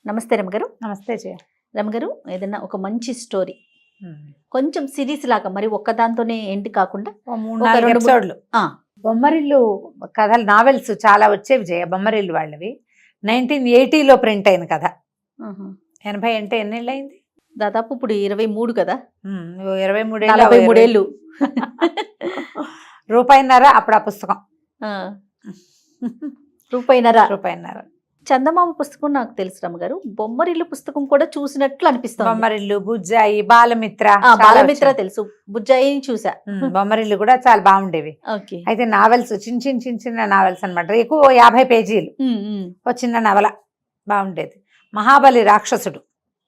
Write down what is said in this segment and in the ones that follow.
నమస్తే రమగారు. నమస్తే జయ. రమగారు, ఏదైనా ఒక మంచి స్టోరీ ఉమ్. కొంచెం సిరీస్ లాగా, మరి ఒక్కదాంతోనే ఎండ్ కాకుండా ఓ మూడు ఒక నాలుగు రెండు మూడు- ఎపిసోడ్లు ఆ, బొమ్మరిల్లు కథలు నావెల్స్ చాలా వచ్చేవి జయ. బొమ్మరిల్లు వాళ్ళవి 1980లో ప్రింట్ అయిన కథ. ఆహా. 80 అంటే ఎన్నేళ్ళు అయింది? దాదాపు ఇప్పుడు 23 కదా, 23 43 ఏళ్ళు. రూపాయిన్నర అప్పుడు ఆ పుస్తకం. ఆ, రూపాయిన్నర. రూపాయిన్నర. చందమామ పుస్తకం నాకు తెలుసు రమగారు. బొమ్మరిల్లు పుస్తకం కూడా చూసినట్లు అనిపిస్తుంది. బొమ్మరిల్లు, బుజ్జాయి, బాలమిత్ర. చాలా బాలమిత్ర వచ్చాయి. తెలుసు, బుజ్జాయి చూసా. బొమ్మరిల్లు కూడా చాలా బాగుండేవి. ఓకే. అయితే నావెల్స్ చిన్న నావెల్స్ అనమాట. ఎక్కువ 50 పేజీలు, ఓ చిన్న నవల బాగుండేది. మహాబలి రాక్షసుడు,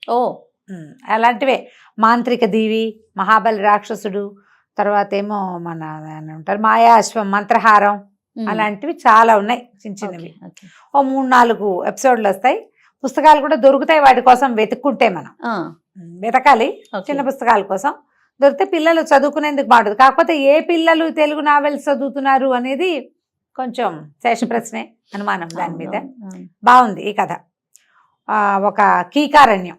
ఓ అలాంటివే. మాంత్రిక దీవి, మహాబలి రాక్షసుడు, తర్వాత ఏమో మన ఉంటారు మాయాశ్వం, మంత్రహారం, అలాంటివి చాలా ఉన్నాయి చిన్నవి. ఓకే. ఓ 3-4 ఎపిసోడ్లు వస్తాయి. పుస్తకాలు కూడా దొరుకుతాయి వాటి కోసం వెతుక్కుంటే. మనం వెతకాలి చిన్న పుస్తకాల కోసం. దొరికితే పిల్లలు చదువుకునేందుకు బాగుంటుంది. కాకపోతే ఏ పిల్లలు తెలుగు నావెల్స్ చదువుతున్నారు అనేది కొంచెం శేష ప్రశ్నే, అనుమానం దాని మీద. బాగుంది ఈ కథ. ఒక కీకారణ్యం,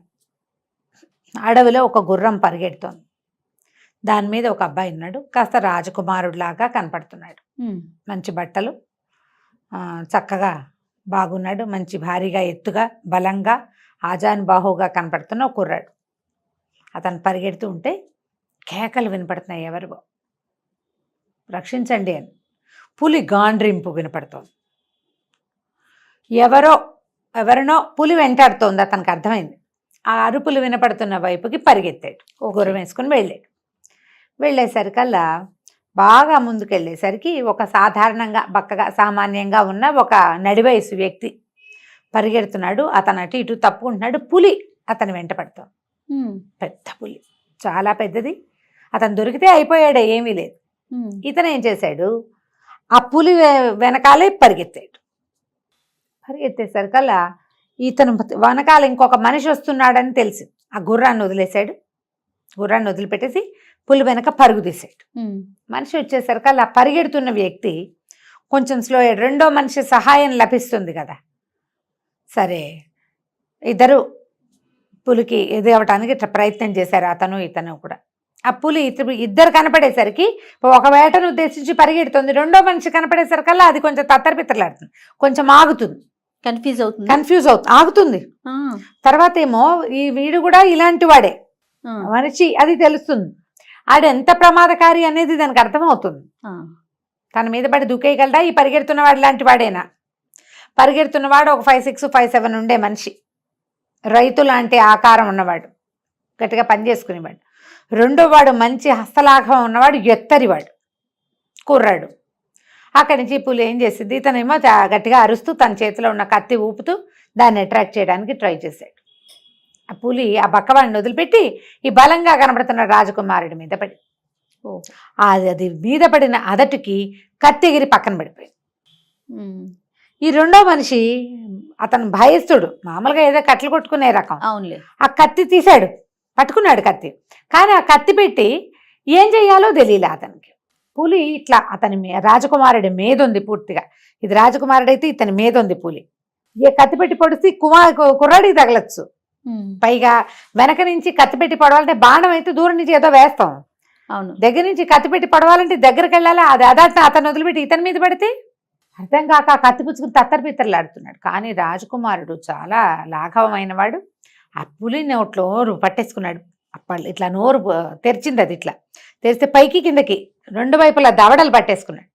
అడవిలో ఒక గుర్రం పరిగెడుతోంది. దాని మీద ఒక అబ్బాయి ఉన్నాడు, కాస్త రాజకుమారుడిలాగా కనపడుతున్నాడు. మంచి బట్టలు, చక్కగా బాగున్నాడు. మంచి భారీగా, ఎత్తుగా, బలంగా, ఆజానుబాహుగా కనపడుతున్న ఒక కుర్రాడు. అతను పరిగెడుతూ ఉంటే కేకలు వినపడుతున్నాయి, ఎవరివో రక్షించండి అని. పులి గాండ్రింపు వినపడుతోంది. ఎవరినో పులి వెంటాడుతోంది. అతనికి అర్థమైంది. ఆ అరుపులు వినపడుతున్న వైపుకి పరిగెత్తాడు. గుర్రం వేసుకుని వెళ్ళేసరికల్లా బాగా ముందుకెళ్ళేసరికి ఒక సాధారణంగా బక్కగా సామాన్యంగా ఉన్న ఒక నడివయసు వ్యక్తి పరిగెడుతున్నాడు. అతను అటు ఇటు తప్పుకుంటున్నాడు. పులి అతను వెంట పడుతోంది. పెద్ద పులి, చాలా పెద్దది. అతను దొరికితే అయిపోయాడే, ఏమీ లేదు. ఇతను ఏం చేశాడు, ఆ పులి వెనకాలే పరిగెత్తేసరికల్లా ఇతను వెనకాల ఇంకొక మనిషి వస్తున్నాడని తెలిసి ఆ గుర్రాన్ని వదిలేశాడు. గుర్రాన్ని వదిలిపెట్టేసి పులి వెనక పరుగు తీసాడు. మనిషి వచ్చేసరికల్లా పరిగెడుతున్న వ్యక్తి కొంచెం స్లో అయ్యాడు. రెండో మనిషి సహాయం లభిస్తుంది కదా. సరే, ఇద్దరు పులికి ఎదగటానికి ప్రయత్నం చేశారు, అతను ఇతను కూడా. ఆ పులి ఇద్దరు కనపడేసరికి ఒక వేటను ఉద్దేశించి పరిగెడుతుంది. రెండో మనిషి కనపడేసరికల్లా అది కొంచెం తత్తరపిత్తలాడుతుంది, కొంచెం ఆగుతుంది, కన్ఫ్యూజ్ అవుతుంది, ఆగుతుంది. తర్వాత ఏమో ఈ వీడు కూడా ఇలాంటి వాడే మనిషి, అది తెలుస్తుంది. ఆడు ఎంత ప్రమాదకారి అనేది దానికి అర్థమవుతుంది. తన మీద పడి దూకేయగలడా ఈ పరిగెడుతున్నవాడు? లాంటి వాడేనా? పరిగెడుతున్నవాడు ఒక 5'6", 5'7" ఉండే మనిషి, రైతు లాంటి ఆకారం ఉన్నవాడు, గట్టిగా పనిచేసుకునేవాడు. రెండో వాడు మంచి హస్తలాఘవం ఉన్నవాడు, ఎత్తరివాడు, కుర్రాడు. అక్కడి నుంచి పులి ఏం చేసింది, ఇతనేమో గట్టిగా అరుస్తూ తన చేతిలో ఉన్న కత్తి ఊపుతూ దాన్ని అట్రాక్ట్ చేయడానికి ట్రై చేశాడు. ఆ పులి ఆ బక్కవాడిని వదిలిపెట్టి ఈ బలంగా కనబడుతున్న రాజకుమారుడి మీద పడి, అది మీద పడిన అదటికి కత్తి ఎగిరి పక్కన పడిపోయింది. ఈ రెండో మనిషి అతను భయస్తుడు, మామూలుగా ఏదో కట్టలు కొట్టుకునే రకం. అవునులే. ఆ కత్తి తీశాడు, పట్టుకున్నాడు కత్తి. కానీ ఆ కత్తి పెట్టి ఏం చెయ్యాలో తెలియలే అతనికి. పులి ఇట్లా అతని రాజకుమారుడి మీద ఉంది పూర్తిగా. ఇది రాజకుమారుడు అయితే ఇతని మీద ఉంది పులి. ఏ కత్తి పెట్టి పొడిసి కుర్రాడికి తగలచ్చు. పైగా వెనక నుంచి కత్తి పెట్టి పొడవాలంటే బాణం అయితే దూరం నుంచి ఏదో వేస్తాం, అవును. దగ్గర నుంచి కత్తి పెట్టి పొడవాలంటే దగ్గరికి వెళ్ళాలి. అది అతను వదిలిపెట్టి ఇతని మీద పడితే అర్థం కాక ఆ కత్తి పుచ్చుకుని తత్తరపిత్తరలాడుతున్నాడు. కానీ రాజకుమారుడు చాలా లాఘవమైన వాడు. ఆ పులి నోట్లో పట్టేసుకున్నాడు. అప్పళ్ళు ఇట్లా నోరు తెరిచింది, అది ఇట్లా తెరిస్తే పైకి కిందకి రెండు వైపులా దవడలు పట్టేసుకున్నాడు.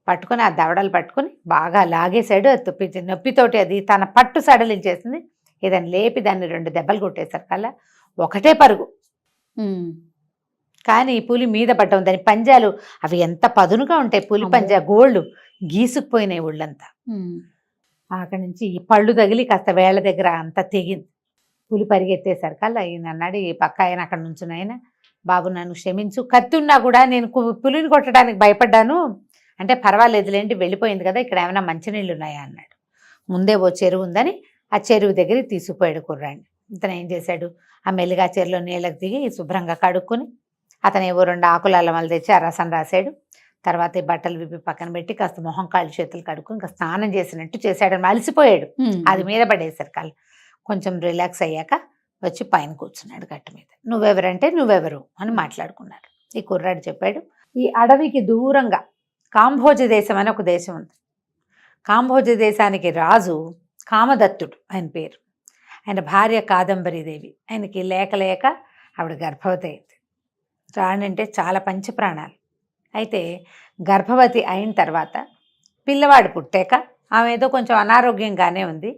పట్టుకుని ఆ దవడలు పట్టుకుని బాగా లాగేశాడు. అది నొప్పితోటి అది తన పట్టు సడలించేసింది. ఏదైనా లేపి దాన్ని 2 దెబ్బలు కొట్టేశారు కల్లా ఒకటే పరుగు. కానీ పులి మీద పడ్డం, దాని పంజాలు అవి ఎంత పదునుగా ఉంటాయి, పులి పంజా గోళ్ళు గీసుకుపోయినాయి ఒళ్ళంతా. అక్కడి నుంచి ఈ పళ్ళు తగిలి కాస్త వేళ్ల దగ్గర అంతా తెగింది. పులి పరిగెత్తేసరికల్లా ఈయన అన్నాడు, ఈ పక్క ఆయన అక్కడ నుంచుని, ఆయన బాబు నన్ను క్షమించు, కత్తి ఉన్నా కూడా నేను పులిని కొట్టడానికి భయపడ్డాను అంటే, పర్వాలేదులేండి వెళ్ళిపోయింది కదా, ఇక్కడ ఏమైనా మంచినీళ్ళు ఉన్నాయా అన్నాడు. ముందే ఓ చెరువు ఉందని ఆ చెరువు దగ్గరికి తీసుకుపోయాడు కుర్రాడిని. ఇతను ఏం చేశాడు, ఆ మెల్లిగా చెరువులో నీళ్ళకి దిగి శుభ్రంగా కడుక్కొని అతను ఏవో 2 ఆకుల అల్లమలు తెచ్చి ఆ రసం రాశాడు. తర్వాత ఈ బట్టలు విప్పి పక్కన పెట్టి కాస్త మొహం కాళ్ళు చేతులు కడుక్కుని ఇంకా స్నానం చేసినట్టు చేశాడు. అలసిపోయాడు, అది మీద పడేసరికి కొంచెం రిలాక్స్ అయ్యాక వచ్చి పైన కూర్చున్నాడు గట్టు మీద. నువ్వెవరంటే నువ్వెవరు అని మాట్లాడుకున్నారు. ఈ కుర్రాడు చెప్పాడు, ఈ అడవికి దూరంగా కాంభోజ దేశం అని ఒక దేశం ఉంది. కాంభోజ దేశానికి రాజు కామదత్తుడు ఆయన పేరు. ఆయన భార్య కాదంబరీదేవి. ఆయనకి లేక ఆవిడ గర్భవతి అయింది. రాణి అంటే చాలా పంచప్రాణాలు. అయితే గర్భవతి అయిన తర్వాత పిల్లవాడు పుట్టాక ఆమె ఏదో కొంచెం అనారోగ్యంగానే ఉంది.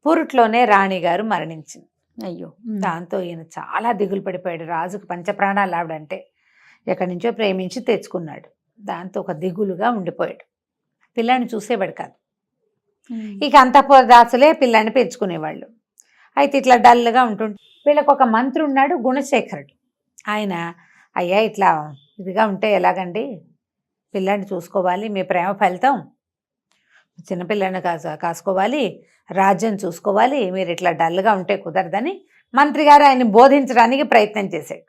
పురుట్లోనే రాణిగారు మరణించింది. అయ్యో. దాంతో ఈయన చాలా దిగులు పడిపోయాడు. రాజుకు పంచప్రాణాలు ఆవిడంటే ఎక్కడి నుంచో ప్రేమించి తెచ్చుకున్నాడు. దాంతో ఒక దిగులుగా ఉండిపోయాడు. పిల్లాన్ని చూసేవాడు కాదు. ఇక అంతఃపురదాసులే పిల్లాన్ని పెంచుకునేవాళ్ళు. అయితే ఇట్లా డల్గా ఉంటుంటే వీళ్ళకి ఒక మంత్రి ఉన్నాడు, గుణశేఖరుడు. ఆయన, అయ్యా ఇట్లా ఇదిగా ఉంటే ఎలాగండి, పిల్లాన్ని చూసుకోవాలి, మీ ప్రేమ ఫలితం చిన్నపిల్లని కాసుకోవాలి, రాజ్యం చూసుకోవాలి, మీరు ఇట్లా డల్గా ఉంటే కుదరదని మంత్రి గారు ఆయన్ని బోధించడానికి ప్రయత్నం చేశాడు.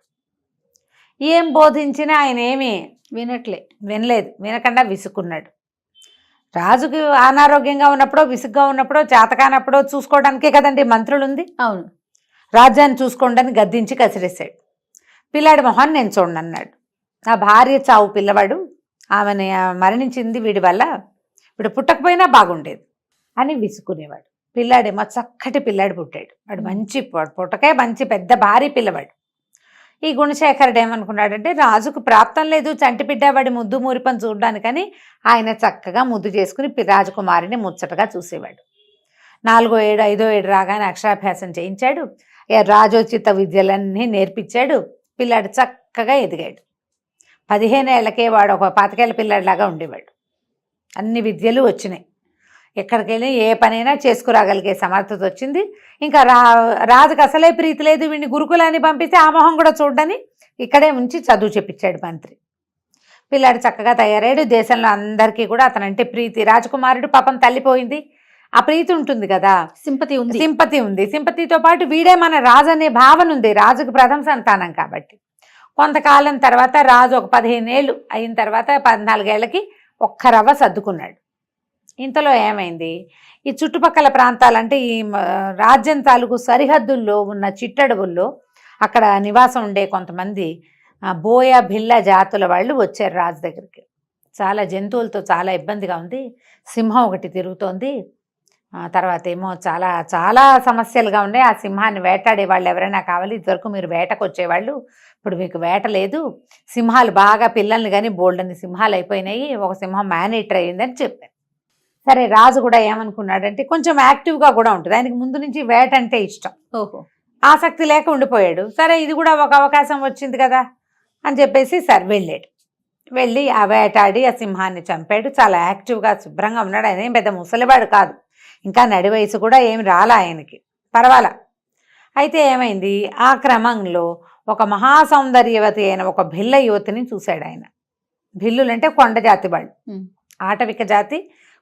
ఏం బోధించినా ఆయన ఏమీ వినలేదు. వినకుండా విసుక్కున్నాడు. రాజుకి అనారోగ్యంగా ఉన్నప్పుడో విసుగ్గా ఉన్నప్పుడో చేతకానప్పుడో చూసుకోవడానికే కదండి మంత్రులు ఉంది. అవును. రాజ్యాన్ని చూసుకోవడానికి గద్దించి కసిరేశాడు. పిల్లాడి మొహాన్ని నేను చూడండి అన్నాడు. నా భార్య చావు పిల్లవాడు, ఆమెను మరణించింది వీడి వల్ల, వీడు పుట్టకపోయినా బాగుండేది అని విసుకునేవాడు. పిల్లాడేమో చక్కటి పిల్లాడు పుట్టాడు. వాడు మంచి పుట్టకే మంచి పెద్ద భారీ పిల్లవాడు. ఈ గుణశేఖరుడు ఏమనుకున్నాడంటే, రాజుకు ప్రాప్తం లేదు చంటి బిడ్డ వాడి ముద్దు మూరిపని చూడడానికని ఆయన చక్కగా ముద్దు చేసుకుని రాజకుమారిని ముచ్చటగా చూసేవాడు. 4వ ఏడు 5వ ఏడు రాగానే అక్షరాభ్యాసం చేయించాడు. రాజోచిత విద్యలన్నీ నేర్పించాడు. పిల్లాడు చక్కగా ఎదిగాడు. 15 ఏళ్లకే వాడు ఒక 25 ఏళ్ల పిల్లాడిలాగా ఉండేవాడు. అన్ని విద్యలు వచ్చినాయి. ఎక్కడికి వెళ్ళి ఏ పనైనా చేసుకురాగలిగే సమర్థత వచ్చింది. ఇంకా రాజుకు అసలే ప్రీతి లేదు, వీడిని గురుకులాన్ని పంపిస్తే ఆ మొహం కూడా చూడని ఇక్కడే ఉంచి చదువు చెప్పించాడు మంత్రి. పిల్లాడు చక్కగా తయారయ్యాడు. దేశంలో అందరికీ కూడా అతనంటే ప్రీతి. రాజకుమారుడు పాపం తల్లిపోయింది, ఆ ప్రీతి ఉంటుంది కదా, సింపతి ఉంది. సింపతితో పాటు వీడే మన రాజు అనే భావన ఉంది. రాజుకు ప్రథమ సంతానం కాబట్టి. కొంతకాలం తర్వాత రాజు ఒక 15 ఏళ్ళు అయిన తర్వాత 14 ఏళ్ళకి ఒక్క రవ్వ సర్దుకున్నాడు. ఇంతలో ఏమైంది, ఈ చుట్టుపక్కల ప్రాంతాలంటే ఈ రాజ్యం తాలూకు సరిహద్దుల్లో ఉన్న చిట్టడవుల్లో అక్కడ నివాసం ఉండే కొంతమంది బోయ భిల్ల జాతుల వాళ్ళు వచ్చారు రాజు దగ్గరికి. చాలా జంతువులతో చాలా ఇబ్బందిగా ఉంది. సింహం ఒకటి తిరుగుతోంది. తర్వాత ఏమో చాలా చాలా సమస్యలుగా ఉన్నాయి. ఆ సింహాన్ని వేటాడే వాళ్ళు ఎవరైనా కావాలి, ఇదివరకు మీరు వేటకు వచ్చేవాళ్ళు, ఇప్పుడు మీకు వేట లేదు. సింహాలు బాగా పిల్లల్ని కానీ బోల్డని సింహాలు అయిపోయినాయి, ఒక సింహం మేనేటర్ అయ్యిందని చెప్పారు. సరే, రాజు కూడా ఏమనుకున్నాడంటే కొంచెం యాక్టివ్గా కూడా ఉంటుంది. ఆయనకి ముందు నుంచి వేట అంటే ఇష్టం. ఆసక్తి లేక ఉండిపోయాడు. సరే, ఇది కూడా ఒక అవకాశం వచ్చింది కదా అని చెప్పేసి సరే వెళ్ళాడు. వెళ్ళి ఆ వేటాడి ఆ సింహాన్ని చంపాడు. చాలా యాక్టివ్గా శుభ్రంగా ఉన్నాడు. ఆయన ఏం పెద్ద ముసలివాడు కాదు, ఇంకా నడి వయసు కూడా ఏమి రాలా ఆయనకి, పర్వాలా. అయితే ఏమైంది, ఆ క్రమంలో ఒక మహాసౌందర్యవతి అయిన ఒక భిల్ల యువతిని చూశాడు ఆయన. భిల్లులంటే కొండ జాతి వాళ్ళు, ఆటవిక జాతి,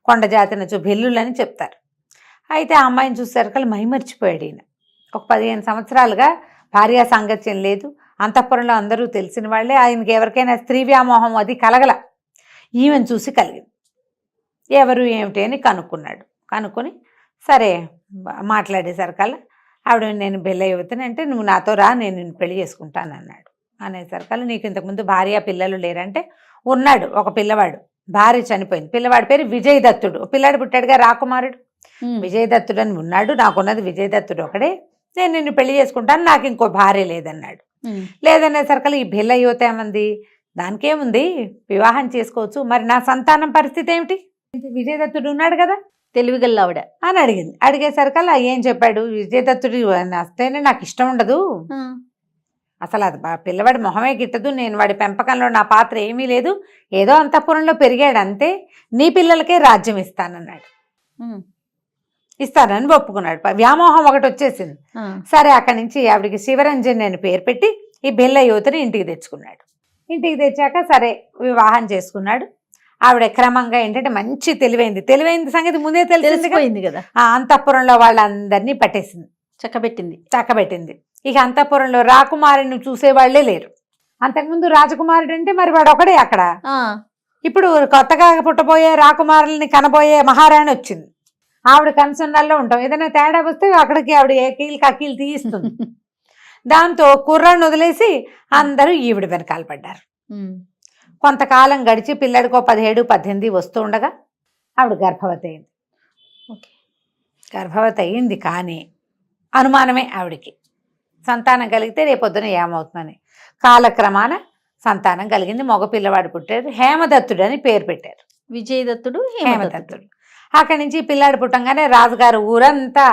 కొండ జాతి నుంచి భిల్లులని చెప్తారు. అయితే ఆ అమ్మాయిని చూసేసరికి మైమర్చిపోయాడు ఈయన. ఒక 15 సంవత్సరాలుగా భార్యా సాంగత్యం లేదు. అంతఃపురంలో అందరూ తెలిసిన వాళ్ళే. ఆయనకి ఎవరికైనా స్త్రీ వ్యామోహం అది కలగల. ఈమెను చూసి కలిగింది. ఎవరు ఏమిటి అని కనుక్కున్నాడు. కనుక్కొని సరే మాట్లాడేసరికల్లా ఆవిడ, నేను బెల్ల యువతిని అంటే, నువ్వు నాతో రా, నేను నిన్ను పెళ్లి చేసుకుంటాను అన్నాడు. అనేసరికల్లా, నీకు ఇంతకుముందు భార్య పిల్లలు లేరంటే, ఉన్నాడు ఒక పిల్లవాడు, భార్య చనిపోయింది. పిల్లవాడి పేరు విజయదత్తుడు. పిల్లాడు పుట్టాడుగా రాకుమారుడు, విజయదత్తుడు అని ఉన్నాడు. నాకున్నది విజయదత్తుడు ఒకడే, నేను నిన్ను పెళ్లి చేసుకుంటాను, నాకు ఇంకో భార్య లేదన్నాడు. లేదనేసరికల్లా ఈ బెల్ల యువత ఏమంది, దానికేముంది, వివాహం చేసుకోవచ్చు, మరి నా సంతానం పరిస్థితి ఏమిటి, విజయదత్తుడు ఉన్నాడు కదా, తెలివిగల ఆవిడ అని అడిగింది. అడిగేసరికల్లా ఏం చెప్పాడు, విజయదత్తుడు వస్తేనే నాకు ఇష్టం ఉండదు, అసలు అది పిల్లవాడి మొహమే గిట్టదు, నేను వాడి పెంపకంలో నా పాత్ర ఏమీ లేదు, ఏదో అంతఃపురంలో పెరిగాడు అంతే, నీ పిల్లలకే రాజ్యం ఇస్తానన్నాడు. ఇస్తానని ఒప్పుకున్నాడు. వ్యామోహం ఒకటి వచ్చేసింది. సరే, అక్కడి నుంచి ఆవిడికి శివరంజన్ అని పేరు పెట్టి ఈ బెల్ల యువతిని ఇంటికి తెచ్చుకున్నాడు. ఇంటికి తెచ్చాక సరే వివాహం చేసుకున్నాడు. ఆవిడ క్రమంగా ఏంటంటే మంచి తెలివైంది సంగతి ముందే తెలిసింది కదా. ఆ అంతఃపురంలో వాళ్ళందరినీ పట్టేసింది, చక్కబెట్టింది. ఇక అంతఃపురంలో రాకుమారుని చూసేవాళ్లే లేరు. అంతకుముందు రాజకుమారుడు అంటే మరి వాడు ఒకడే అక్కడ. ఇప్పుడు కొత్తగా పుట్టబోయే రాకుమారుల్ని కనబోయే మహారాణి వచ్చింది. ఆవిడ కన్సర్నాల్లో ఉంటాం, ఏదైనా తేడా వస్తే అక్కడికి ఆవిడ ఏ కీలు కీలు తీయిస్తుంది. దాంతో కుర్రాన్ని వదిలేసి అందరూ ఈవిడ వెనకాల పడ్డారు. కొంతకాలం గడిచి పిల్లడికో 17, 18 వస్తూ ఉండగా ఆవిడ గర్భవతి అయింది. గర్భవతి అయింది కానీ అనుమానమే ఆవిడికి, సంతానం కలిగితే రేపొద్దున ఏమవుతుందని. కాలక్రమాన సంతానం కలిగింది, మగ పిల్లవాడు పుట్టారు. హేమదత్తుడు అని పేరు పెట్టారు. విజయదత్తుడు, హేమదత్తుడు. అక్కడి నుంచి పిల్లాడు పుట్టంగానే రాజుగారు ఊరంతా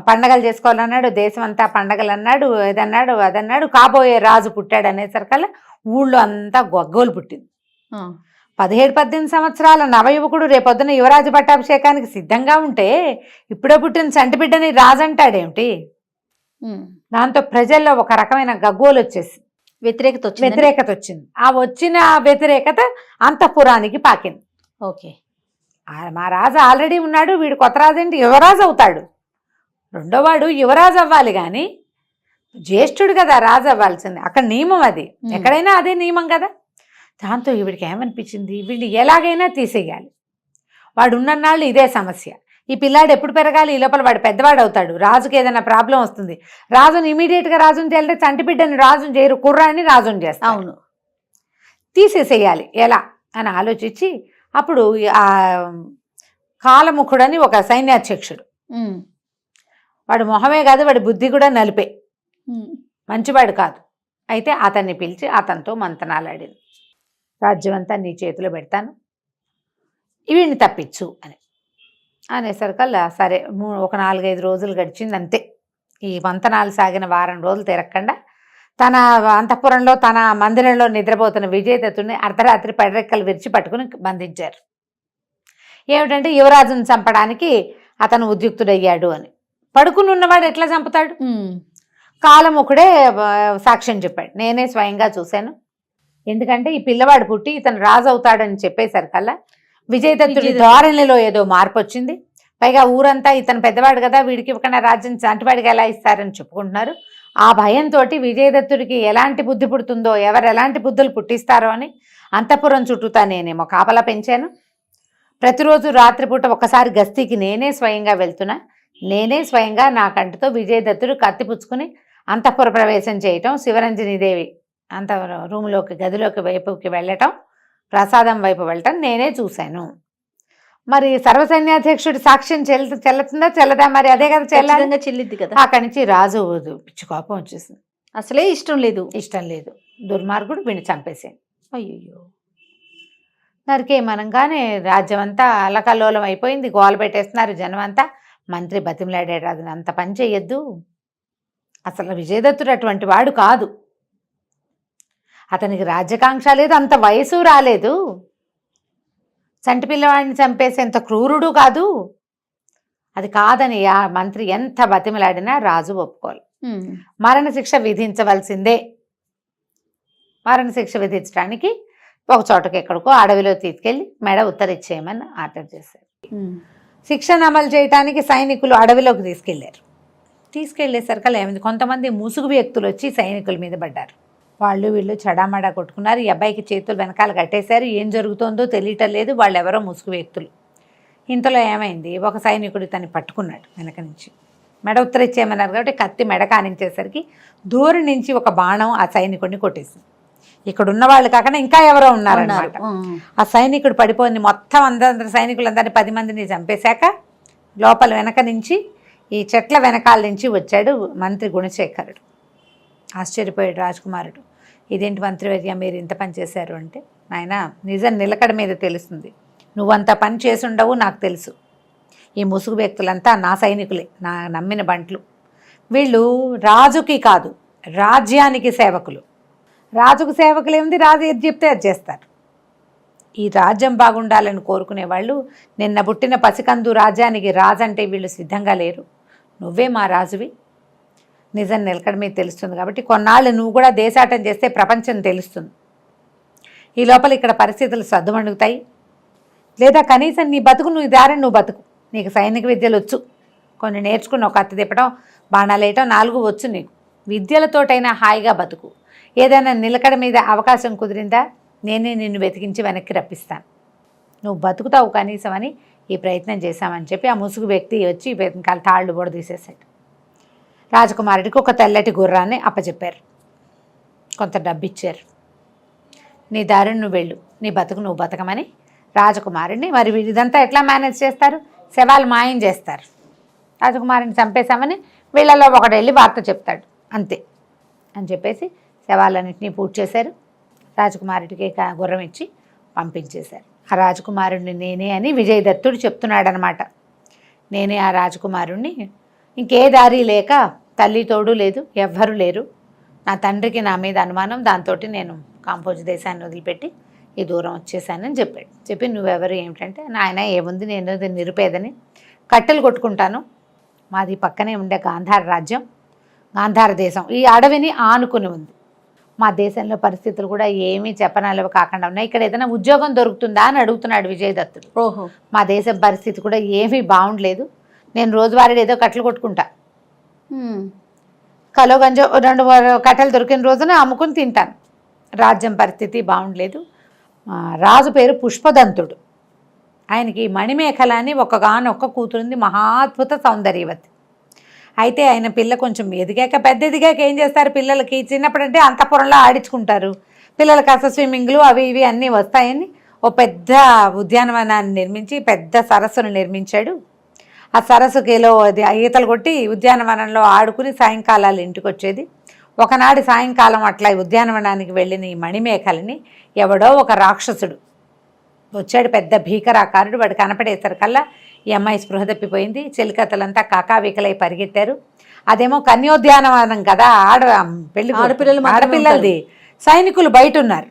పండగలు చేసుకోవాలన్నాడు, దేశం అంతా పండగలు అన్నాడు, ఇదన్నాడు అదన్నాడు. కాబోయే రాజు పుట్టాడు అనేసరికల్లా ఊళ్ళో అంతా గొగ్గోలు పుట్టింది. 17, 18 సంవత్సరాల నవయువకుడు రేపొద్దున యువరాజు పట్టాభిషేకానికి సిద్ధంగా ఉంటే ఇప్పుడే పుట్టిన చంటి బిడ్డని రాజు అంటాడేమిటి? దాంతో ప్రజల్లో ఒక రకమైన గగ్గోలు వచ్చేసి వ్యతిరేకత వచ్చింది. ఆ వచ్చిన వ్యతిరేకత అంతఃపురానికి పాకింది. ఓకే, మా రాజు ఆల్రెడీ ఉన్నాడు, వీడు కొత్త రాజు ఏంటి యువరాజు అవుతాడు, రెండోవాడు యువరాజు అవ్వాలి కానీ జ్యేష్ఠుడు కదా రాజు అవ్వాల్సింది. అక్కడ నియమం అది, ఎక్కడైనా అదే నియమం కదా. దాంతో ఈవిడికి ఏమనిపించింది, వీళ్ళు ఎలాగైనా తీసేయాలి, వాడు ఉన్నన్నాళ్ళు ఇదే సమస్య. ఈ పిల్లాడు ఎప్పుడు పెరగాలి, ఈ లోపల వాడు పెద్దవాడు అవుతాడు, రాజుకి ఏదైనా ప్రాబ్లం వస్తుంది, రాజుని ఇమీడియట్గా రాజుని చేయాలంటే చంటి బిడ్డని రాజుని చేయరు, కుర్రాన్ని రాజుని చేస్తారు. అవును, తీసేసేయాలి ఎలా అని ఆలోచించి అప్పుడు ఆ కాలముఖుడని ఒక సైన్యాధ్యక్షుడు, వాడు మొహమే కాదు వాడి బుద్ధి కూడా నలిపే, మంచివాడు కాదు. అయితే అతన్ని పిలిచి అతనితో మంతనాలాడింది. రాజ్యం అంతా నీ చేతిలో పెడతాను, వీడిని తప్పించు అని అనేసరికల్లా సరే. ఒక 4-5 రోజులు గడిచింది అంతే. ఈ మంతనాలు సాగిన వారం రోజులు తిరగకుండా తన అంతఃపురంలో తన మందిరంలో నిద్రపోతున్న విజయదత్తుడిని అర్ధరాత్రి పడరెక్కలు విరిచి పట్టుకుని బంధించారు. ఏమిటంటే యువరాజును చంపడానికి అతను ఉద్యుక్తుడయ్యాడు అని. పడుకుని ఉన్నవాడు ఎట్లా చంపుతాడు? కాలముఖుడే సాక్ష్యం చెప్పాడు, నేనే స్వయంగా చూశాను. ఎందుకంటే ఈ పిల్లవాడు పుట్టి ఇతను రాజు అవుతాడని చెప్పేసరికల్లా విజయదత్తుడి ధోరణిలో ఏదో మార్పు వచ్చింది. పైగా ఊరంతా ఇతను పెద్దవాడు కదా, వీడికి ఇవ్వకుండా రాజ్యం చంటివాడికి ఎలా ఇస్తారని చెప్పుకుంటున్నారు. ఆ భయంతో విజయదత్తుడికి ఎలాంటి బుద్ధి పుడుతుందో, ఎవరు ఎలాంటి బుద్ధులు పుట్టిస్తారో అని అంతఃపురం చుట్టూతా నేనేమో కాపలా పెంచాను. ప్రతిరోజు రాత్రిపూట ఒకసారి గస్తీకి నేనే స్వయంగా వెళ్తున్నా. నేనే స్వయంగా నా కంటితో విజయదత్తుడు కత్తి పుచ్చుకుని అంతఃపుర ప్రవేశం చేయటం, శివరంజనీదేవి అంత రూమ్లోకి గదిలోకి వైపుకి వెళ్ళటం, ప్రసాదం వైపు వెళ్ళటం నేనే చూశాను. మరి సర్వసైన్యాధ్యక్షుడి సాక్ష్యం చెల్లుతుందా చెల్లదా? మరి అదే కదా చెల్లిద్ది కదా. అక్కడి నుంచి రాజు పిచ్చి కోపం వచ్చేసింది. అసలే ఇష్టం లేదు, దుర్మార్గుడు వీడిని చంపేసాను. అయ్యో, నరికేయమనగానే రాజ్యం అంతా అల్లకల్లోలం అయిపోయింది, గోల పెట్టేస్తున్నారు జనం అంతా. మంత్రి బతిమలాడాడు, అది అంత పని చెయ్యొద్దు, అసలు విజయదత్తుడు అటువంటి వాడు కాదు, అతనికి రాజ్యకాంక్ష లేదు, అంత వయసు రాలేదు, చంటి పిల్లవాడిని చంపేసేంత క్రూరుడు కాదు. అది కాదని ఆ మంత్రి ఎంత బతిమలాడినా రాజు ఒప్పుకోవాలి. మరణశిక్ష విధించవలసిందే. మరణశిక్ష విధించడానికి ఒక చోటకి ఎక్కడికో అడవిలో తీసుకెళ్ళి మెడ ఉత్తరిచ్చేయమని ఆర్డర్ చేశారు. శిక్షను అమలు చేయడానికి సైనికులు అడవిలోకి తీసుకెళ్లేసరికి ఏమైంది, కొంతమంది ముసుగు వ్యక్తులు వచ్చి సైనికుల మీద పడ్డారు. వాళ్ళు వీళ్ళు చడామడా కొట్టుకున్నారు. ఈ అబ్బాయికి చేతులు వెనకాల కట్టేశారు. ఏం జరుగుతోందో తెలియటం లేదు, వాళ్ళు ఎవరో ముసుగు వ్యక్తులు. ఇంతలో ఏమైంది, ఒక సైనికుడు తను పట్టుకున్నాడు వెనక నుంచి. మెడ ఉత్తరిచ్చేయమన్నారు కాబట్టి కత్తి మెడ కానించేసరికి దూరం నుంచి ఒక బాణం ఆ సైనికుడిని కొట్టేసింది. ఇక్కడ ఉన్న వాళ్ళు కాకుండా ఇంకా ఎవరో ఉన్నారన్నమాట. ఆ సైనికుడు పడిపోయింది. మొత్తం అందరి సైనికులందరినీ 10 మందిని చంపేశాక లోపల వెనక నుంచి ఈ చెట్ల వెనకాల నుంచి వచ్చాడు మంత్రి గుణశేఖరుడు. ఆశ్చర్యపోయాడు రాజకుమారుడు, ఇదేంటి మంత్రివర్య మీరు ఇంత పని చేశారు అంటే, ఆయన నిజం నిలకడ మీద తెలుస్తుంది, నువ్వంత పని చేసుండవు నాకు తెలుసు. ఈ ముసుగు వ్యక్తులంతా నా సైనికులే, నా నమ్మిన బంట్లు. వీళ్ళు రాజుకి కాదు రాజ్యానికి సేవకులు. రాజుకు సేవకులు ఏముంది, రాజు ఏది చెప్తే అది చేస్తారు. ఈ రాజ్యం బాగుండాలని కోరుకునే వాళ్ళు నిన్న పుట్టిన పసికందు రాజ్యానికి రాజు అంటే వీళ్ళు సిద్ధంగా లేరు. నువ్వే మా రాజువి, నిజం నిలకడ మీద తెలుస్తుంది కాబట్టి కొన్నాళ్ళు నువ్వు కూడా దేశాటం చేస్తే ప్రపంచం తెలుస్తుంది. ఈ లోపల ఇక్కడ పరిస్థితులు సద్దుమణుగుతాయి, లేదా కనీసం నీ బతుకు నువ్వు దారిని నువ్వు బతుకు. నీకు సైనిక విద్యలు వచ్చు, కొన్ని నేర్చుకున్నావు, కత్తి తిప్పడం బాణాలు వేయటం 4 వచ్చు నీకు. విద్యలతోటైనా హాయిగా బతుకు. ఏదైనా నిలకడ మీద అవకాశం కుదిరిందా నేనే నిన్ను వెతికించి వెనక్కి రప్పిస్తాను, నువ్వు బతుకుతావు కనీసం అని ఈ ప్రయత్నం చేశామని చెప్పి ఆ ముసుగు వ్యక్తి వచ్చి వెనకాల తాళ్ళు కూడా తీసేశాడు. రాజకుమారుడికి ఒక తెల్లటి గుర్రాన్ని అప్పచెప్పారు, కొంత డబ్బు ఇచ్చారు. నీ దారిని నువ్వు వెళ్ళు, నీ బతుకు నువ్వు బతకమని రాజకుమారుడిని. మరి ఇదంతా ఎట్లా మేనేజ్ చేస్తారు? శవాలు మాయం చేస్తారు. రాజకుమారుని చంపేశామని వీళ్ళలో ఒకడు వెళ్ళి వార్త చెప్తాడు, అంతే అని చెప్పేసి శవాలన్నింటినీ పూర్తి చేశారు. రాజకుమారుడికి గుర్రం ఇచ్చి పంపించేశారు. ఆ రాజకుమారుడిని నేనే అని విజయదత్తుడు చెప్తున్నాడనమాట. నేనే ఆ రాజకుమారుణ్ణి, ఇంకే దారి లేక తల్లి తోడు లేదు, ఎవ్వరూ లేరు, నా తండ్రికి నా మీద అనుమానం, దాంతో నేను కాంపోజ్ దేశాన్ని వదిలిపెట్టి ఈ దూరం వచ్చేసానని చెప్పాడు. చెప్పి నువ్వెవరు ఏమిటంటే, నాయన ఏముంది, నేను నిరుపేదని, కట్టెలు కొట్టుకుంటాను, మాది పక్కనే ఉండే గాంధార రాజ్యం, గాంధార దేశం ఈ అడవిని ఆనుకుని ఉంది, మా దేశంలో పరిస్థితులు కూడా ఏమీ చెప్పనలవి కాకుండా ఉన్నాయి, ఇక్కడ ఏదైనా ఉద్యోగం దొరుకుతుందా అని అడుగుతున్నాడు విజయదత్తుడు. ఓహో, మా దేశం పరిస్థితి కూడా ఏమీ బాగుండలేదు, నేను రోజువారీ ఏదో కట్టెలు కొట్టుకుంటా, కలో గంజో 2 కట్టెలు దొరికిన రోజున అమ్ముకుని తింటాను, రాజ్యం పరిస్థితి బాగుండలేదు. రాజు పేరు పుష్పదంతుడు, ఆయనకి మణిమేఖల అని ఒక్క కూతురుంది, మహాద్భుత సౌందర్యవతి. అయితే ఆయన పిల్ల కొంచెం పెద్ద ఎదిగాక ఏం చేస్తారు, పిల్లలకి చిన్నప్పుడంటే అంతఃపురంలో ఆడించుకుంటారు, పిల్లలకి కాస్త స్విమ్మింగ్లు అవి ఇవి అన్నీ వస్తాయని ఓ పెద్ద ఉద్యానవనాన్ని నిర్మించి పెద్ద సరస్సును నిర్మించాడు. ఆ సరస్సుకిలో ఈతలు కొట్టి ఉద్యానవనంలో ఆడుకుని సాయంకాలాలు ఇంటికి వచ్చేది. ఒకనాడు సాయంకాలం అట్లా ఉద్యానవనానికి వెళ్ళిన ఈ మణిమేఖలని ఎవడో ఒక రాక్షసుడు వచ్చాడు, పెద్ద భీకరాకారుడు. వాడు కనపడేసరికల్లా ఈ అమ్మాయి స్పృహ తప్పిపోయింది, చెలికత్తలంతా కాకావికలై పరిగెత్తారు. అదేమో కన్యోద్యానవనం కదా, పెళ్లి ఆడపిల్లలది, సైనికులు బయట ఉన్నారు.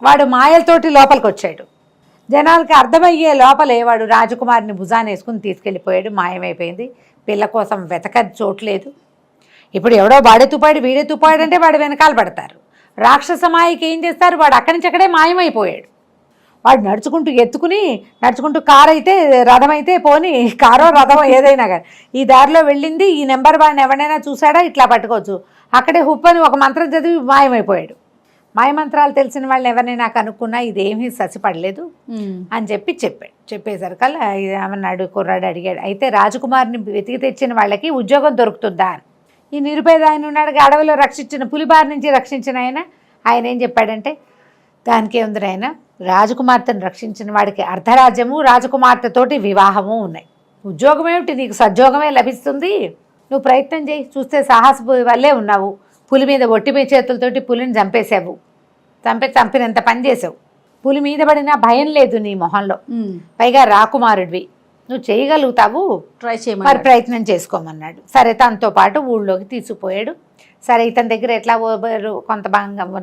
వాడు మాయలతోటి లోపలికి వచ్చాడు. జనాలకి అర్థమయ్యే లోపలే వాడు రాజకుమారిని భుజాన్ని వేసుకుని తీసుకెళ్ళిపోయాడు, మాయమైపోయింది. పిల్ల కోసం వెతకది చోట్లేదు. ఇప్పుడు ఎవడో వాడెత్తుపాడు వీడెత్తుపాడు అంటే వాడు వెనకాల పడతారు. రాక్షసమాయికి ఏం చేస్తారు, వాడు అక్కడి నుంచి అక్కడే మాయమైపోయాడు. వాడు నడుచుకుంటూ కారు అయితే రథం అయితే పోని, కారో రథం ఏదైనా కానీ ఈ దారిలో వెళ్ళింది, ఈ నెంబర్ వాడిని ఎవరైనా చూసాడా ఇట్లా పట్టుకోవచ్చు, అక్కడే హుప్పని ఒక మంత్రం చదివి మాయమైపోయాడు. మాయమంత్రాలు తెలిసిన వాళ్ళు ఎవరినైనా కనుక్కున్నా ఇదేమీ ససిపడలేదు అని చెప్పాడు. చెప్పేసరికల్లా ఏమన్నాడు, కుర్రాడు అడిగాడు, అయితే రాజకుమారిని వెతికి తెచ్చిన వాళ్ళకి ఉద్యోగం దొరుకుతుందా అని. ఈ నిరుపేద ఆయన ఉన్నాడు, అడవిలో రక్షించిన పులిబారి నుంచి రక్షించిన ఆయన ఏం చెప్పాడంటే, దానికే ఉంది ఆయన, రాజకుమార్తెను రక్షించిన వాడికి అర్ధరాజ్యము రాజకుమార్తెతోటి వివాహము ఉన్నాయి, ఉద్యోగం ఏమిటి, నీకు సద్యోగమే లభిస్తుంది, నువ్వు ప్రయత్నం చేయి, చూస్తే సాహసపు వల్లే ఉన్నావు, పులి మీద ఒట్టిపై చేతులతోటి పులిని చంపేశావు, చంపినంత పని చేసావు, పులి మీద పడినా భయం లేదు నీ మొహంలో, పైగా రాకుమారుడివి, నువ్వు చేయగలుగుతావు, ట్రై చేయమని మరి ప్రయత్నం చేసుకోమన్నాడు. సరే తనతో పాటు ఊళ్ళోకి తీసుకుపోయాడు. సరే ఇతని దగ్గర ఎట్లా కొంత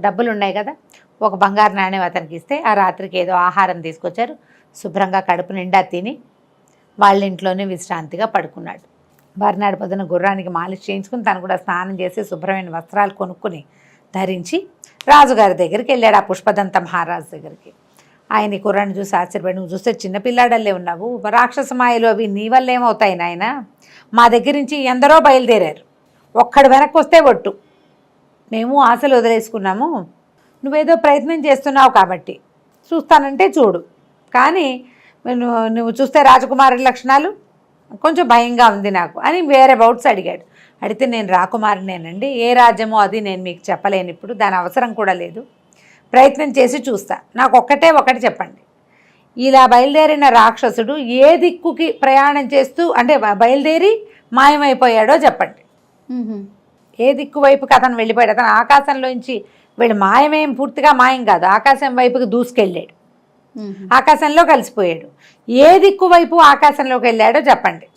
డబ్బులు ఉన్నాయి కదా, ఒక బంగారు నాణ్యం అతనికి ఇస్తే ఆ రాత్రికి ఏదో ఆహారం తీసుకొచ్చారు. శుభ్రంగా కడుపు నిండా తిని వాళ్ళ ఇంట్లోనే విశ్రాంతిగా పడుకున్నాడు. మర్నాడు పొద్దున గుర్రానికి మాలిష్ చేయించుకుని తను కూడా స్నానం చేసి శుభ్రమైన వస్త్రాలు కొనుక్కుని ధరించి రాజుగారి దగ్గరికి వెళ్ళాడు, ఆ పుష్పదంత మహారాజు దగ్గరికి. ఆయన ఈ కుర్రాన్ని చూసి ఆశ్చర్యపడి, నువ్వు చూస్తే చిన్నపిల్లాడల్లే ఉన్నావు, రాక్షసమాయలు అవి నీ వల్ల ఏమవుతాయి నాయన, మా దగ్గర నుంచి ఎందరో బయలుదేరారు, ఒక్కడు వెనక్కి వస్తే ఒట్టు, మేము ఆశలు వదిలేసుకున్నాము, నువ్వేదో ప్రయత్నం చేస్తున్నావు కాబట్టి చూస్తానంటే చూడు, కానీ నువ్వు చూస్తే రాజకుమారి లక్షణాలు కొంచెం భయంగా ఉంది నాకు అని వేరే బౌట్స్ అడిగాడు. అడిగితే నేను రాకుమారినేనండి, ఏ రాజ్యమో అది నేను మీకు చెప్పలేను, ఇప్పుడు దాని అవసరం కూడా లేదు, ప్రయత్నం చేసి చూస్తా, నాకు ఒకటి చెప్పండి, ఇలా బయలుదేరిన రాక్షసుడు ఏ దిక్కుకి ప్రయాణం చేస్తూ అంటే బయలుదేరి మాయమైపోయాడో చెప్పండి. ఏ దిక్కు వైపుకి అతను వెళ్ళిపోయాడు, అతను ఆకాశంలోంచి వీళ్ళు మాయమేం పూర్తిగా మాయం కాదు, ఆకాశం వైపుకి దూసుకెళ్ళాడు, ఆకాశంలో కలిసిపోయాడు, ఏ దిక్కు వైపు ఆకాశంలోకి వెళ్ళాడో చెప్పండి.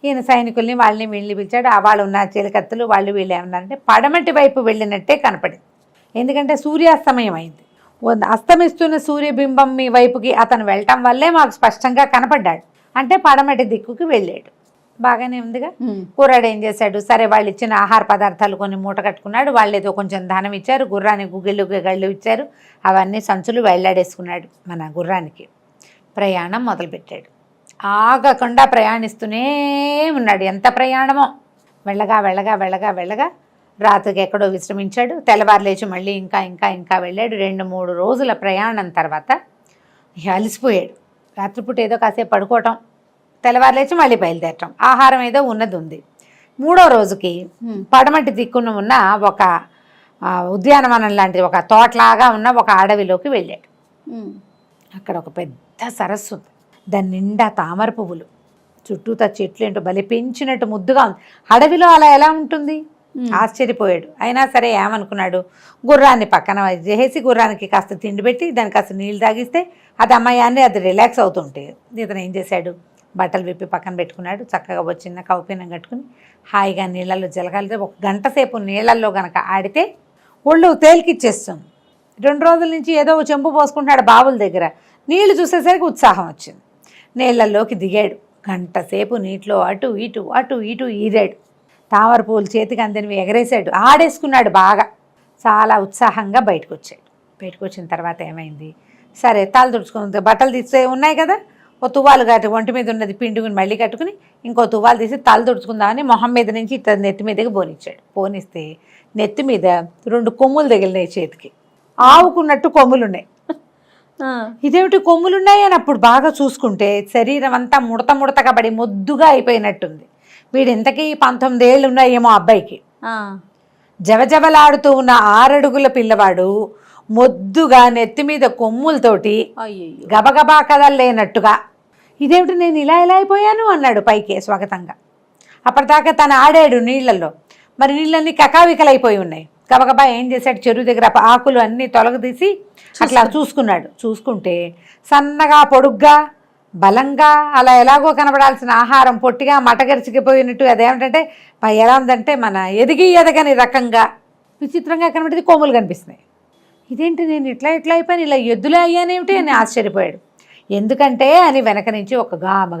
ఈయన సైనికుల్ని వాళ్ళని వీళ్ళని పిలిచాడు. వాళ్ళు ఉన్న చిలకత్తులు వాళ్ళు వీళ్ళు ఏమన్నారంటే పడమటి వైపు వెళ్ళినట్టే కనపడింది, ఎందుకంటే సూర్యాస్తమయం అయింది, అస్తమిస్తున్న సూర్యబింబం మీ వైపుకి అతను వెళ్ళటం వల్లే మాకు స్పష్టంగా కనపడ్డాడు, అంటే పడమటి దిక్కుకి వెళ్ళాడు. బాగానే ఉందిగా. కుర్రాడు ఏం చేశాడు, సరే వాళ్ళు ఇచ్చిన ఆహార పదార్థాలు కొన్ని మూట కట్టుకున్నాడు, వాళ్ళు ఏదో కొంచెం ధనం ఇచ్చారు, గుర్రానికి గుగ్గిళ్ళు గళ్ళు ఇచ్చారు, అవన్నీ సంచులు వెళ్ళాడేసుకున్నాడు. మన గుర్రానికి ప్రయాణం మొదలుపెట్టాడు. ఆగకుండా ప్రయాణిస్తూనే ఉన్నాడు, ఎంత ప్రయాణమో. వెళ్ళగా రాత్రికి ఎక్కడో విశ్రమించాడు, తెల్లవారు లేచి మళ్ళీ ఇంకా వెళ్ళాడు. 2-3 రోజుల ప్రయాణం తర్వాత అలసిపోయాడు. రాత్రిపూట ఏదో కాసేపు పడుకోవటం, తెల్లవారు లేచి మళ్ళీ బయలుదేరటం. ఆహారం ఏదో ఉన్నది ఉంది. 3వ రోజుకి పడమటి దిక్కున ఉన్న ఒక ఉద్యానవనం లాంటి ఒక తోటలాగా ఉన్న ఒక అడవిలోకి వెళ్ళాడు. అక్కడ ఒక పెద్ద సరస్సు ఉంది. దాని నిండా తామర పువ్వులు, చుట్టూతా చెట్లు ఏంటో బలి పెంచినట్టు ముద్దుగా ఉంది. అడవిలో అలా ఎలా ఉంటుంది? ఆశ్చర్యపోయాడు. అయినా సరే ఏమనుకున్నాడు, గుర్రాన్ని పక్కన చేసి గుర్రానికి కాస్త తిండి పెట్టి దానికి కాస్త నీళ్ళు తాగిస్తే అది అమ్మాయాన్ని అది రిలాక్స్ అవుతుంటే ఇతను ఏం చేశాడు, బట్టలు విప్పి పక్కన పెట్టుకున్నాడు. చక్కగా ఒక చిన్న కౌపీనం కట్టుకుని హాయిగా నీళ్ళల్లో జలగాలితే 1 గంట సేపు నీళ్ళల్లో కనుక ఆడితే ఒళ్ళు తేలికిచ్చేస్తుంది. 2 రోజుల నుంచి ఏదో చెంపు పోసుకుంటున్నాడు బావుల దగ్గర. నీళ్లు చూసేసరికి ఉత్సాహం వచ్చింది. నీళ్ళల్లోకి దిగాడు. 1 గంట సేపు నీటిలో అటు ఇటు ఈదాడు. తామర పువ్వులు చేతికి అందినవి ఎగరేశాడు, ఆడేసుకున్నాడు బాగా. చాలా ఉత్సాహంగా బయటకు వచ్చాడు. బయటకు వచ్చిన తర్వాత ఏమైంది, సరే తల తుడుచుకుని బట్టలు తీస్తే ఉన్నాయి కదా, ఓ తువ్వాలు కట్టి ఒంటి మీద ఉన్నది పిండుకుని మళ్ళీ కట్టుకుని ఇంకో తువ్వాలు తీసి తల తుడుచుకుందామని మొహం మీద నుంచి ఇట్లా నెత్తి మీదకి పోనిచ్చాడు. పోనిస్తే నెత్తి మీద 2 కొమ్ములు తగిలినాయి చేతికి. ఆవుకున్నట్టు కొమ్ములు ఉన్నాయి. ఇదేమిటి కొమ్ములున్నాయి అని అప్పుడు బాగా చూసుకుంటే శరీరం అంతా ముడతగా పడి మొద్దుగా అయిపోయినట్టుంది. వీడు ఇంతకీ 19 ఏళ్ళు ఉన్నాయేమో అబ్బాయికి. జవజవలాడుతూ ఉన్న 6 అడుగుల పిల్లవాడు మొద్దుగా నెత్తి మీద కొమ్ములతోటి గబగబా కదలేనట్టుగా, ఇదేమిటి నేను ఇలా అయిపోయాను అన్నాడు పైకి స్వాగతంగా. అప్పటిదాకా తను ఆడాడు నీళ్లలో, మరి నీళ్ళన్నీ కకావికలైపోయి ఉన్నాయి. గబగబా ఏం చేశాడు, చెరువు దగ్గర ఆకులు అన్నీ తొలగదీసి అట్లా చూసుకున్నాడు. చూసుకుంటే సన్నగా పొడుగ్గా బలంగా అలా ఎలాగో కనబడాల్సిన ఆహారం పొట్టిగా మటగరిచిపోయినట్టు, అదేమిటంటే ఎలా ఉందంటే మన ఎదగని రకంగా విచిత్రంగా కనబడేది కొమ్ములు కనిపిస్తున్నాయి. ఇదేంటి నేను ఇట్లా అయిపోయాను, ఇలా ఎద్దులే అయ్యానేమిటి అని ఆశ్చర్యపోయాడు. ఎందుకంటే అని వెనక నుంచి ఒక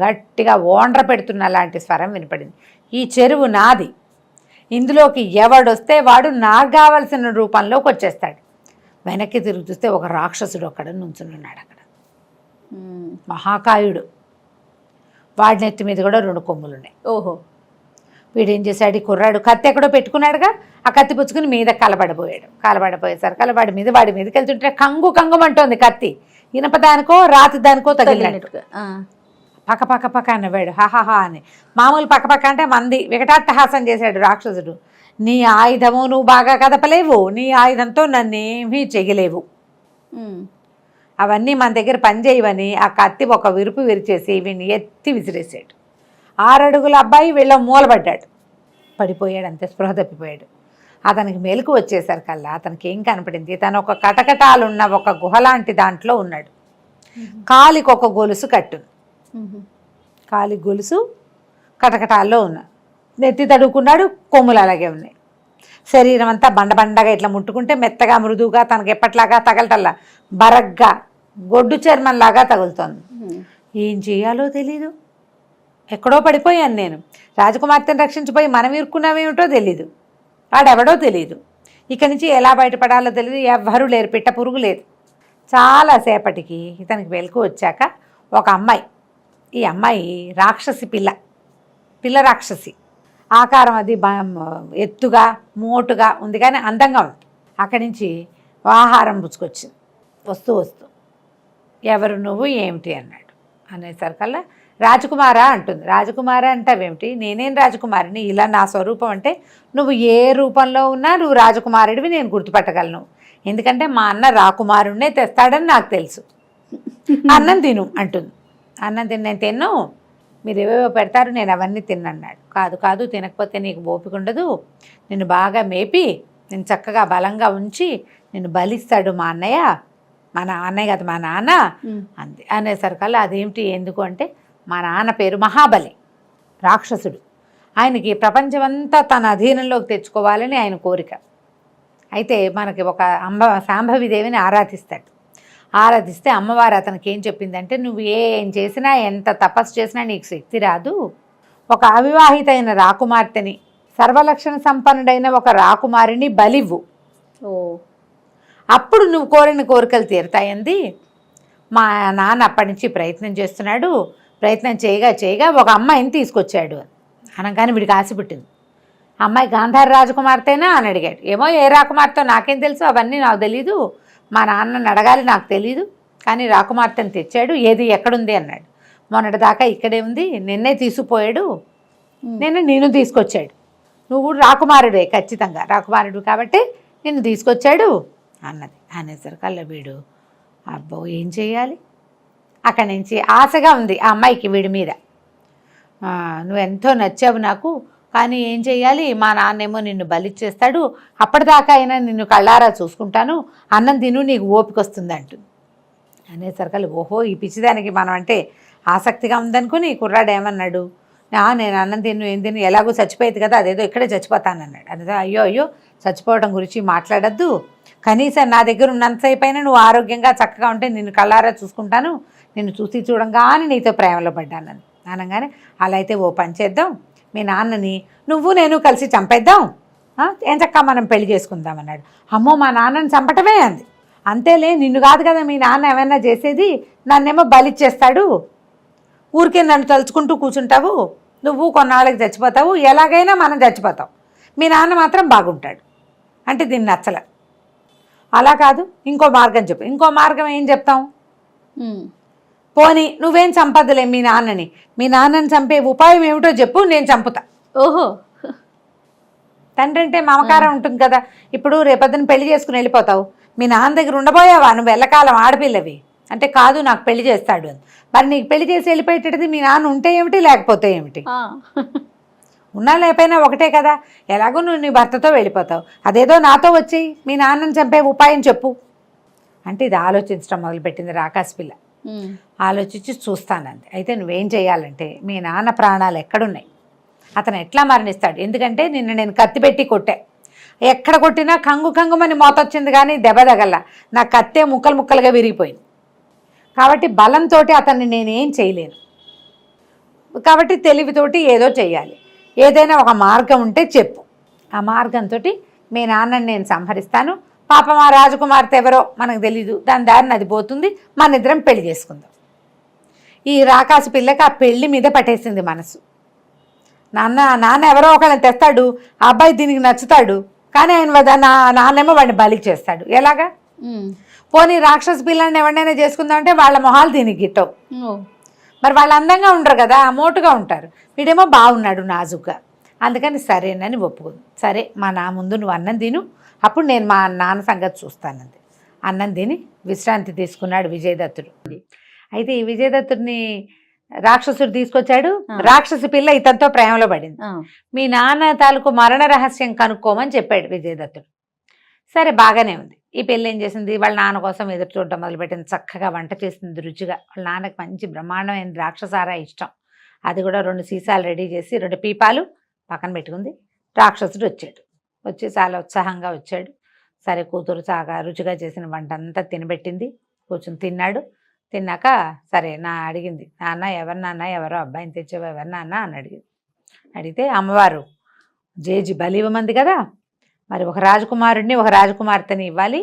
గట్టిగా ఓండ్ర పెడుతున్న లాంటి స్వరం వినపడింది. ఈ చెరువు నాది, ఇందులోకి ఎవడొస్తే వాడు నాకు కావలసిన రూపంలోకి వచ్చేస్తాడు. వెనక్కి తిరిగి చూస్తే ఒక రాక్షసుడు అక్కడ నుంచుని ఉన్నాడు. అక్కడ మహాకాయుడు, వాడి నెత్తి మీద కూడా 2 కొమ్ములు ఉన్నాయి. ఓహో, వీడేం చేశాడు, ఈ కుర్రాడు కత్తి ఎక్కడో పెట్టుకున్నాడుగా, ఆ కత్తి పుచ్చుకుని మీద కలబడిపోయేసరికి వాడి మీదకి వెళ్తుంటే కంగుమంటోంది కత్తి. ఇనపదానికో రాతి దానికో తగిలినట్టుగా పక్క అన్నవాడు. హాహాహా అని. మామూలు పక్క అంటే మంది వికటాట్టహాసం చేశాడు రాక్షసుడు. నీ ఆయుధము నువ్వు బాగా కదపలేవు, నీ ఆయుధంతో నన్నేమీ చెయ్యలేవు, అవన్నీ మన దగ్గర పనిచేయవని ఆ కత్తి ఒక విరుపు విరిచేసి వీడిని ఎత్తి విసిరేసాడు. 6 అడుగుల అబ్బాయి వీళ్ళ మూలబడ్డాడు, పడిపోయాడు. అంతే, స్పృహ తప్పిపోయాడు. అతనికి మెలకు వచ్చేసరికల్లా అతనికి ఏం కనపడింది, తను ఒక కటకటాలున్న ఒక గుహలాంటి దాంట్లో ఉన్నాడు. కాలికి ఒక గొలుసు కట్టుంది, కాలి గొలుసు కటకటాల్లో ఉన్నా, నెత్తి తడుకున్నాడు, కొమ్ములు అలాగే ఉన్నాయి. శరీరం అంతా బండగా ఇట్లా ముట్టుకుంటే మెత్తగా మృదువుగా తనకు ఎప్పట్లాగా తగలటల్లా బరగ్గా గొడ్డు చర్మంలాగా తగులుతోంది. ఏం చేయాలో తెలీదు. ఎక్కడో పడిపోయాను నేను, రాజకుమార్తెను రక్షించిపోయి మనం ఇరుక్కున్నామేమిటో తెలీదు, వాడెవడో తెలీదు, ఇక్కడి నుంచి ఎలా బయటపడాలో తెలియదు, ఎవ్వరూ లేరు, పిట్ట పురుగు లేదు. చాలాసేపటికి ఇతనికి వెలుకు వచ్చాక ఒక అమ్మాయి, ఈ అమ్మాయి రాక్షసి పిల్ల రాక్షసి, ఆకారం అది ఎత్తుగా మోటుగా ఉంది కానీ అందంగా ఉంది. అక్కడి నుంచి ఆహారం పుచ్చుకొచ్చింది. వస్తూ ఎవరు నువ్వు ఏమిటి అన్నాడు. అనేసరికల్లా రాజకుమారా అంటుంది. రాజకుమారా అంటావేమిటి, నేనేం రాజకుమారిని, ఇలా నా స్వరూపం అంటే నువ్వు ఏ రూపంలో ఉన్నా నువ్వు రాజకుమారుడివి, నేను గుర్తుపట్టగలను, ఎందుకంటే మా అన్న రాకుమారుడినే తెస్తాడని నాకు తెలుసు, అన్నం తిను అంటుంది. అన్నం నేను తిన్ను, మీరు ఏవేవో పెడతారు నేను అవన్నీ తిన్నన్నాడు. కాదు తినకపోతే నీకు ఓపిక ఉండదు, నిన్ను బాగా మేపి నేను చక్కగా బలంగా ఉంచి నిన్ను బలిస్తాడు మా అన్నయ్య కాదు మా నాన్న అంది. అనేసరికల్లా అదేమిటి ఎందుకు అంటే మా నాన్న పేరు మహాబలి, రాక్షసుడు, ఆయనకి ప్రపంచమంతా తన అధీనంలోకి తెచ్చుకోవాలని ఆయన కోరిక. అయితే మనకి ఒక శాంభవిదేవిని ఆరాధిస్తే అమ్మవారు అతనికి ఏం చెప్పిందంటే, నువ్వు ఏం చేసినా ఎంత తపస్సు చేసినా నీకు శక్తి రాదు, ఒక అవివాహితైన రాకుమార్తెని, సర్వలక్షణ సంపన్నుడైన ఒక రాకుమారిని బలివ్వు, అప్పుడు నువ్వు కోరిన కోరికలు తీరుతాయంది. మా నాన్న అప్పటి నుంచి ప్రయత్నం చేస్తున్నాడు, ప్రయత్నం చేయగా ఒక అమ్మాయిని తీసుకొచ్చాడు అనగానే వీడికి ఆశ పుట్టింది. అమ్మాయి గాంధారి రాజకుమార్తెనా అని అడిగాడు. ఏమో ఏ రాకుమార్తె నాకేం తెలుసు, అవన్నీ నాకు తెలీదు, మా నాన్నని అడగాలి, నాకు తెలీదు, కానీ రాకుమార్తెను తెచ్చాడు, ఏది ఎక్కడుంది అన్నాడు. మొన్నటిదాకా ఇక్కడే ఉంది, నిన్నే తీసుకుపోయాడు, నిన్ను తీసుకొచ్చాడు, నువ్వు రాకుమారుడే, ఖచ్చితంగా రాకుమారుడు కాబట్టి నిన్ను తీసుకొచ్చాడు అన్నది. అనేసరికల్లా వీడు అబ్బో ఏం చేయాలి, అక్కడి నుంచి ఆశగా ఉంది ఆ అమ్మాయికి వీడి మీద. నువ్వెంతో నచ్చావు నాకు, కానీ ఏం చెయ్యాలి, మా నాన్నేమో నిన్ను బలిచ్చేస్తాడు, అప్పటిదాకా అయినా నిన్ను కళ్ళారా చూసుకుంటాను, అన్నం తిను, నీకు ఓపిక వస్తుంది అంటుంది. అనేసరికల్లా ఓహో ఈ పిచ్చిదానికి మనం అంటే ఆసక్తిగా ఉందనుకుని కుర్రాడు ఏమన్నాడు, నేను అన్నం తిన్ను ఏం తిన్ను, ఎలాగో చచ్చిపోయేది కదా, అదేదో ఇక్కడే చచ్చిపోతానన్నాడు. అదే అయ్యో చచ్చిపోవడం గురించి మాట్లాడద్దు, కనీసం నా దగ్గర ఉన్నంతసేపు అయినా నువ్వు ఆరోగ్యంగా చక్కగా ఉంటే నిన్ను కళ్ళారా చూసుకుంటాను, నిన్ను చూసి చూడంగానే నీతో ప్రేమలో పడ్డానని అనగానే, అలా అయితే ఓ పని చేద్దాం, మీ నాన్నని నువ్వు నేను కలిసి చంపేద్దాం, ఏం చక్క మనం పెళ్లి చేసుకుందాం అన్నాడు. అమ్మో మా నాన్నని చంపటమే అంది. అంతేలే, నిన్ను కాదు కదా మీ నాన్న ఏమైనా చేసేది, నన్నేమో బలిచ్చేస్తాడు, ఊరికే నన్ను తలుచుకుంటూ కూర్చుంటావు, నువ్వు కొన్నాళ్ళకి చచ్చిపోతావు, ఎలాగైనా మనం చచ్చిపోతాం, మీ నాన్న మాత్రం బాగుంటాడు అంటే దీన్ని నచ్చల. అలా కాదు ఇంకో మార్గం చెప్పు. ఇంకో మార్గం ఏం చెప్తాం, పోనీ నువ్వేం చంపదులే మీ నాన్నని చంపే ఉపాయం ఏమిటో చెప్పు, నేను చంపుతా. ఓహో, తండ్రి అంటే మమకారం ఉంటుంది కదా, ఇప్పుడు రేపొద్దున పెళ్లి చేసుకుని వెళ్ళిపోతావు, మీ నాన్న దగ్గర ఉండబోయావా, నువ్వు ఎల్లకాలం ఆడపిల్లవి అంటే, కాదు నాకు పెళ్లి చేస్తాడు అని. మరి నీకు పెళ్లి చేసి వెళ్ళిపోయేటది మీ నాన్న ఉంటే ఏమిటి లేకపోతే ఏమిటి, ఉన్నా లేకపోయినా ఒకటే కదా, ఎలాగో నువ్వు నీ భర్తతో వెళ్ళిపోతావు, అదేదో నాతో వచ్చి మీ నాన్నని చంపే ఉపాయం చెప్పు అంటే ఇది ఆలోచించడం మొదలుపెట్టింది రాకాసి పిల్ల. ఆలోచించి చూస్తానంది. అయితే నువ్వేం చేయాలంటే, మీ నాన్న ప్రాణాలు ఎక్కడున్నాయి, అతను ఎట్లా మరణిస్తాడు, ఎందుకంటే నిన్ను నేను కత్తి పెట్టి కొట్టా, ఎక్కడ కొట్టినా కంగుమని మోతొచ్చింది కానీ దెబ్బ తగల, నా కత్తే ముక్కలుగా విరిగిపోయింది, కాబట్టి బలంతో అతన్ని నేనేం చేయలేను, కాబట్టి తెలివితోటి ఏదో చెయ్యాలి, ఏదైనా ఒక మార్గం ఉంటే చెప్పు, ఆ మార్గంతో మీ నాన్నని నేను సంహరిస్తాను, పాపం ఆ రాజకుమార్తె ఎవరో మనకు తెలీదు, దాని దారిని అది పోతుంది, మన ఇద్దరం పెళ్లి చేసుకుందాం. ఈ రాకాసు పిల్లకి ఆ పెళ్లి మీద పట్టేసింది మనసు. నాన్న ఎవరో ఒకళ్ళని తెస్తాడు, ఆ అబ్బాయి దీనికి నచ్చుతాడు, కానీ ఆయన నాన్నేమో వాడిని బలికి చేస్తాడు, ఎలాగా, పోనీ రాక్షస పిల్లని ఎవరినైనా చేసుకుందామంటే వాళ్ళ మొహాలు దీనికి గిట్టవు, మరి వాళ్ళు అందంగా ఉండరు కదా, మోటుగా ఉంటారు, వీడేమో బాగున్నాడు నాజుగ్గా, అందుకని సరేనని ఒప్పుకుంది. సరే మా ముందు నువ్వు అన్నం తిను, అప్పుడు నేను మా నాన్న సంగతి చూస్తానంది. అన్నం తిని విశ్రాంతి తీసుకున్నాడు విజయదత్తుడు. అయితే ఈ విజయదత్తుడిని రాక్షసుడు తీసుకొచ్చాడు, రాక్షసి పిల్ల ఇతనితో ప్రేమలో పడింది. మీ నాన్న తాలూకు మరణ రహస్యం కనుక్కోమని చెప్పాడు విజయదత్తుడు. సరే బాగానే ఉంది. ఈ పెళ్ళి ఏం చేసింది, వాళ్ళ నాన్న కోసం ఎదురు చూడటం మొదలుపెట్టింది, చక్కగా వంట చేసింది రుచిగా. వాళ్ళ నాన్నకి మంచి బ్రహ్మాండమైన ద్రాక్షసారా ఇష్టం, అది కూడా 2 సీసాలు రెడీ చేసి 2 పీపాలు పక్కన పెట్టుకుంది. రాక్షసుడు వచ్చాడు, వచ్చి చాలా ఉత్సాహంగా వచ్చాడు. సరే కూతురు చాగా రుచిగా చేసిన వంట అంతా తినబెట్టింది, కూర్చొని తిన్నాడు. తిన్నాక సరే అడిగింది, నాన్న ఎవరో అబ్బాయిని తెచ్చావు, ఎవరు నాన్న అని అడిగితే అమ్మవారు జేజి బలి ఇవ్వమంది కదా, మరి ఒక రాజకుమారుడిని ఒక రాజకుమార్తెని ఇవ్వాలి,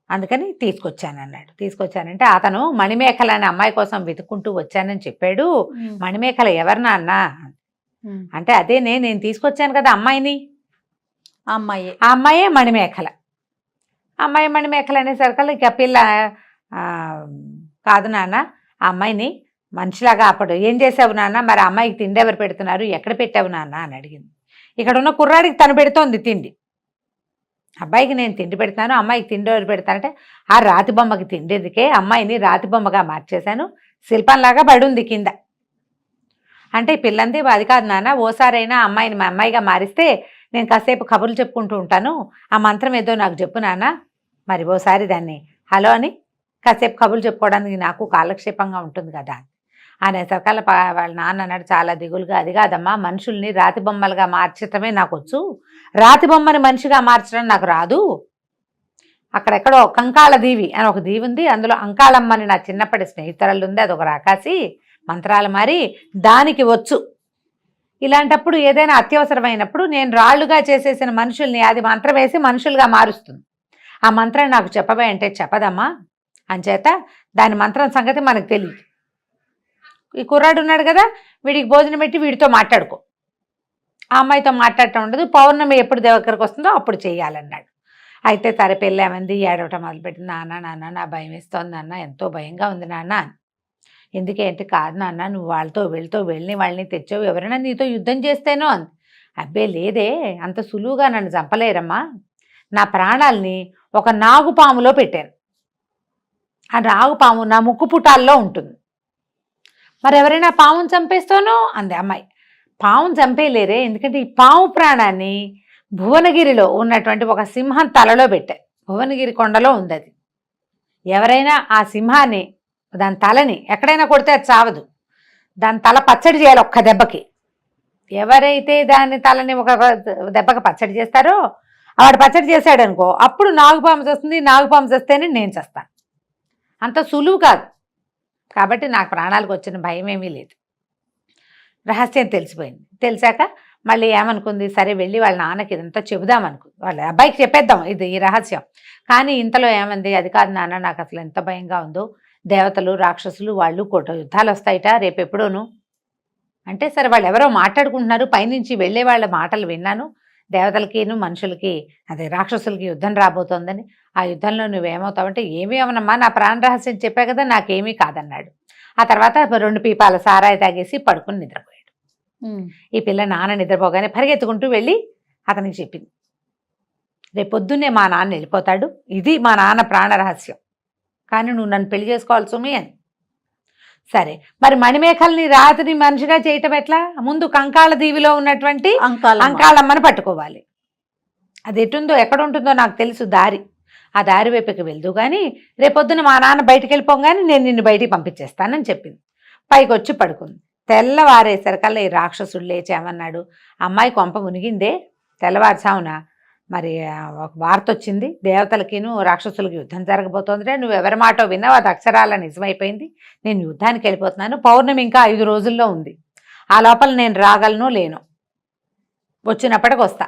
అందుకని తీసుకొచ్చానన్నాడు. తీసుకొచ్చానంటే అతను మణిమేఖల అనే అమ్మాయి కోసం వెతుక్కుంటూ వచ్చానని చెప్పాడు. మణిమేఖల ఎవరు నాన్న అంటే, అదే నేను తీసుకొచ్చాను కదా అమ్మాయిని, ఆ అమ్మాయే మణిమేఖల. అమ్మాయి మణిమేఖల అనేసరికి ఇక పిల్ల కాదు నాన్న, ఆ అమ్మాయిని మనిషిలాగా అప్పుడు ఏం చేసావు నాన్న, మరి అమ్మాయికి తిండి ఎవరు పెడుతున్నారు, ఎక్కడ పెట్టావు నాన్న అని అడిగింది. ఇక్కడ ఉన్న కుర్రాడికి తను పెడుతోంది తిండి, అబ్బాయికి నేను తిండి పెడతాను, అమ్మాయికి తిండి ఎవరు పెడతానంటే, ఆ రాతి బొమ్మకి తిండేదికే అమ్మాయిని రాతి బొమ్మగా మార్చేశాను, శిల్పంలాగా పడుంది కింద అంటే పిల్లంది. అది కాదు నాన్న, ఓసారైనా అమ్మాయిని మా అమ్మాయిగా మారిస్తే నేను కాసేపు కబుర్లు చెప్పుకుంటూ ఉంటాను, ఆ మంత్రం ఏదో నాకు చెప్పు నాన్న, మరి ఓసారి దాన్ని హలో అని కాసేపు కబుర్లు చెప్పుకోవడానికి నాకు కాలక్షేపంగా ఉంటుంది కదా అనేసరికల వాళ్ళ నాన్న అన్నాడు చాలా దిగులుగా, అది కాదమ్మా, మనుషుల్ని రాతి బొమ్మలుగా మార్చటమే నాకు వచ్చు, రాతి బొమ్మని మనిషిగా మార్చడం నాకు రాదు. అక్కడెక్కడో కంకాళ దీవి అని ఒక దీవి ఉంది, అందులో అంకాళమ్మని నా చిన్నప్పటి స్నేహితురాలు ఉంది, అదొక రాకాసి మంత్రాలు మారి దానికి వచ్చు. ఇలాంటప్పుడు ఏదైనా అత్యవసరమైనప్పుడు నేను రాళ్లుగా చేసేసిన మనుషుల్ని అది మంత్రం వేసి మనుషులుగా మారుస్తుంది, ఆ మంత్రం నాకు చెప్పవే అంటే చెప్పదమ్మా, అంచేత దాని మంత్రం సంగతి మనకు తెలియదు. ఈ కుర్రాడు ఉన్నాడు కదా, వీడికి భోజనం పెట్టి వీడితో మాట్లాడుకో, ఆ అమ్మాయితో మాట్లాడటం ఉండదు, పౌర్ణమి ఎప్పుడు దగ్గరకు వస్తుందో అప్పుడు చెయ్యాలన్నాడు. అయితే సరే పెళ్ళామంది, ఏడవటం మొదలుపెట్టింది, నాన్న నా భయం వేస్తోంది నాన్న, ఎంతో భయంగా ఉంది నాన్న. ఎందుకంటే కాదు నాన్న, నువ్వు వీళ్ళతో వెళ్ళి వాళ్ళని తెచ్చావు, ఎవరైనా నీతో యుద్ధం చేస్తేనో అంది. అబ్బే లేదే, అంత సులువుగా నన్ను చంపలేరమ్మా. నా ప్రాణాల్ని ఒక నాగుపాములో పెట్టాను. ఆ నాగుపాము నా ముక్కు పుటాల్లో ఉంటుంది. మరి ఎవరైనా పాముని చంపేస్తానో అంది అమ్మాయి. పాముని చంపేయలేరే, ఎందుకంటే ఈ పాము ప్రాణాన్ని భువనగిరిలో ఉన్నటువంటి ఒక సింహం తలలో పెట్టారు. భువనగిరి కొండలో ఉంది అది. ఎవరైనా ఆ సింహాన్ని, దాని తలని ఎక్కడైనా కొడితే అది చావదు. దాని తల పచ్చడి చేయాలి ఒక్క దెబ్బకి. ఎవరైతే దాని తలని ఒక దెబ్బకి పచ్చడి చేస్తారో వాడు పచ్చడి చేశాడు అనుకో, అప్పుడు నాగుపాము చేస్తుంది. నాగుపాము చేస్తేనే నేను చేస్తాను. అంత సులువు కాదు. కాబట్టి నాకు ప్రాణాలకు వచ్చిన భయం ఏమీ లేదు. రహస్యం తెలిసిపోయింది. తెలిసాక మళ్ళీ ఏమనుకుంది, సరే వెళ్ళి వాళ్ళ నాన్నకి ఇదంతా చెబుదామనుకుంది. వాళ్ళ అబ్బాయికి చెప్పేద్దాం ఇది ఈ రహస్యం. కానీ ఇంతలో ఏమంది, అది కాదు నాన్న, నాకు అసలు ఎంత భయంగా ఉందో, దేవతలు రాక్షసులు వాళ్ళు యుద్ధాలు వస్తాయిట రేపెప్పుడోను అంటే. సరే వాళ్ళు ఎవరో మాట్లాడుకుంటున్నారు, పైనుంచి వెళ్ళే వాళ్ళ మాటలు విన్నాను, దేవతలకిను మనుషులకి అదే రాక్షసులకి యుద్ధం రాబోతోందని. ఆ యుద్ధంలో నువ్వేమవుతావంటే, ఏమీ అవనమ్మా, నా ప్రాణ రహస్యం చెప్పా కదా, నాకేమీ కాదన్నాడు. ఆ తర్వాత 2 పీపాల సారాయి తాగేసి పడుకుని నిద్రపోయాడు. ఈ పిల్ల నాన్న నిద్రపోగానే పరిగెత్తుకుంటూ వెళ్ళి అతనికి చెప్పింది, రేపొద్దున్నే మా నాన్న వెళ్ళిపోతాడు, ఇది మా నాన్న ప్రాణ రహస్యం, కానీ నువ్వు నన్ను పెళ్లి చేసుకోవాలి సుమి అని. సరే, మరి మణిమేఖల్ని రాత్రి మనిషిగా చేయటం ఎట్లా? ముందు కంకాళ దీవిలో ఉన్నటువంటి అంకాళమ్మని పట్టుకోవాలి. అది ఎటుందో ఎక్కడ ఉంటుందో నాకు తెలుసు దారి. ఆ దారి వైపుకి వెళ్దు కానీ రేపొద్దున మా నాన్న బయటికి వెళ్ళిపోగానే నేను నిన్ను బయటికి పంపించేస్తానని చెప్పింది. పైకి వచ్చి పడుకుంది. తెల్లవారేసరికల్లా ఈ రాక్షసుడు లేచామన్నాడు, అమ్మాయి కొంప మునిగిందే. తెల్లవారుసామున మరి ఒక వార్త వచ్చింది, దేవతలకిను రాక్షసులకి యుద్ధం జరగబోతోందిరే, నువ్వు ఎవరి మాటో విన్నావు, అది అక్షరాల నిజమైపోయింది, నేను యుద్ధానికి వెళ్ళిపోతున్నాను, పౌర్ణమి ఇంకా 5 రోజుల్లో ఉంది, ఆ లోపల నేను రాగలను లేను, వచ్చినప్పటికి వస్తా,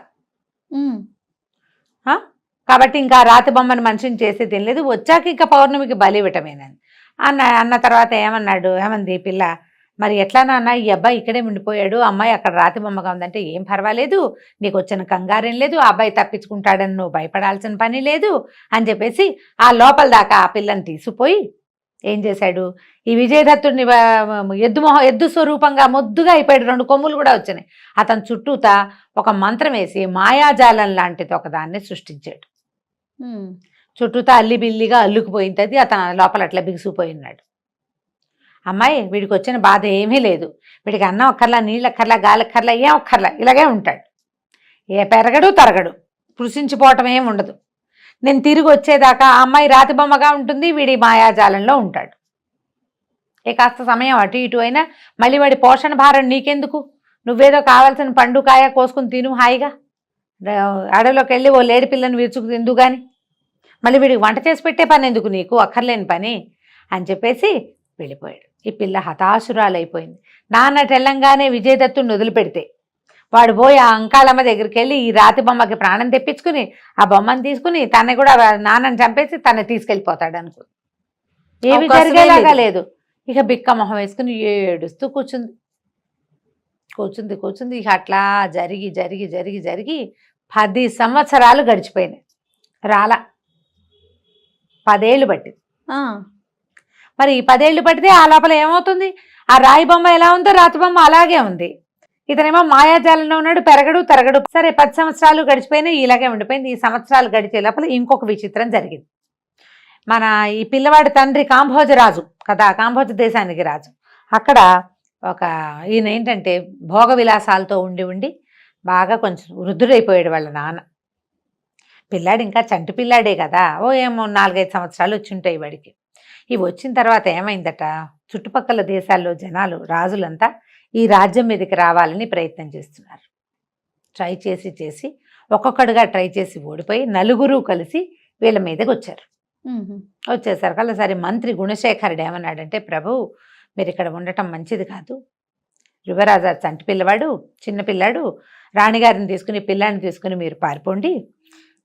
కాబట్టి ఇంకా రాతి బొమ్మని మనిషిని చేసేది ఏం లేదు, వచ్చాక ఇంకా పౌర్ణమికి బలి ఇవ్వటమేనని అన్న తర్వాత ఏమంది పిల్ల, మరి ఎట్లా నాన్న, ఈ అబ్బాయి ఇక్కడే ఉండిపోయాడు, అమ్మాయి అక్కడ రాతి బొమ్మగా ఉందంటే ఏం పర్వాలేదు, నీకు వచ్చిన కంగారేం లేదు, ఆ అబ్బాయి తప్పించుకుంటాడని నువ్వు భయపడాల్సిన పని లేదు అని చెప్పేసి ఆ లోపల దాకా ఆ పిల్లని తీసుకుపోయి ఏం చేశాడు, ఈ విజయదత్తుడిని ఎద్దు స్వరూపంగా మొద్దుగా అయిపోయాడు, 2 కొమ్ములు కూడా వచ్చినాయి. అతని చుట్టూతా ఒక మంత్రం వేసి మాయాజాలం లాంటిది ఒకదాన్ని సృష్టించాడు. చుట్టూతా అల్లిబిల్లిగా అల్లుకుపోయింది అది, అతను లోపల అట్లా బిగుసిపోయి ఉన్నాడు. అమ్మాయి వీడికి వచ్చిన బాధ ఏమీ లేదు, వీడికి అన్నం అక్కర్లా, నీళ్ళు అక్కర్లా, గాలి అక్కర్లా, ఏం అక్కర్లా, ఇలాగే ఉంటాడు, ఏ పెరగడు తరగడు, కృషించిపోవటం ఏమి ఉండదు. నేను తిరిగి వచ్చేదాకా ఆ అమ్మాయి రాతి బొమ్మగా ఉంటుంది, వీడి మాయాజాలంలో ఉంటాడు. కాస్త సమయం అటు ఇటు అయినా మళ్ళీ వాడి పోషణ భారం నీకెందుకు, నువ్వేదో కావాల్సిన పండు కాయ కోసుకుని తిను హాయిగా, అడవిలోకి వెళ్ళి ఓ లేడి పిల్లని విరుచుకు తిందు కానీ మళ్ళీ వీడికి వంట చేసి పెట్టే పని ఎందుకు నీకు, అక్కర్లేని పని అని చెప్పేసి వెళ్ళిపోయాడు. ఈ పిల్ల హతాశురాలైపోయింది. నాన్న తెల్లంగానే విజయదత్తుని వదిలిపెడితే వాడు పోయి ఆ అంకాళమ్మ దగ్గరికి వెళ్ళి ఈ రాతి బొమ్మకి ప్రాణం తెప్పించుకుని ఆ బొమ్మను తీసుకుని తన కూడా నాన్నని చంపేసి తను తీసుకెళ్ళిపోతాడు అనుకో. ఏమి జరిగేలాగా లేదు. ఇక బిక్క మొహం వేసుకుని ఏడుస్తూ కూర్చుంది. ఇక అట్లా జరిగి 10 సంవత్సరాలు గడిచిపోయినాయి. రాలా 10 ఏళ్ళు పట్టింది. మరి ఈ 10 ఏళ్ళు పట్టితే ఆ లోపల ఏమవుతుంది, ఆ రాయి బొమ్మ ఎలా ఉందో రాతి బొమ్మ అలాగే ఉంది. ఇతనేమో మాయాజాలంలో ఉన్నాడు, పెరగడు తరగడు. సరే 10 సంవత్సరాలు గడిచిపోయినాయి, ఇలాగే ఉండిపోయింది. ఈ సంవత్సరాలు గడిచే లోపల ఇంకొక విచిత్రం జరిగింది. మన ఈ పిల్లవాడి తండ్రి కాంభోజరాజు కదా, కాంభోజ దేశానికి రాజు. అక్కడ ఒక ఈయన ఏంటంటే భోగ విలాసాలతో ఉండి బాగా కొంచెం వృద్ధుడైపోయాడు వాళ్ళ నాన్న. పిల్లాడు ఇంకా చంటి పిల్లాడే కదా, ఏమో 4-5 సంవత్సరాలు వచ్చి ఉంటాయి వాడికి. ఇవి వచ్చిన తర్వాత ఏమైందట, చుట్టుపక్కల దేశాల్లో జనాలు రాజులంతా ఈ రాజ్యం మీదకి రావాలని ప్రయత్నం చేస్తున్నారు. ట్రై చేసి ఒక్కొక్కడుగా ట్రై చేసి ఓడిపోయి 4 కలిసి వీళ్ళ మీదకి వచ్చారు. వచ్చేసరికల్లా సరే మంత్రి గుణశేఖరుడు ఏమన్నాడంటే, ప్రభు మీరు ఇక్కడ ఉండటం మంచిది కాదు, యువరాజా చంటి పిల్లవాడు చిన్నపిల్లాడు, రాణిగారిని తీసుకుని పిల్లాడిని తీసుకుని మీరు పారిపోండి,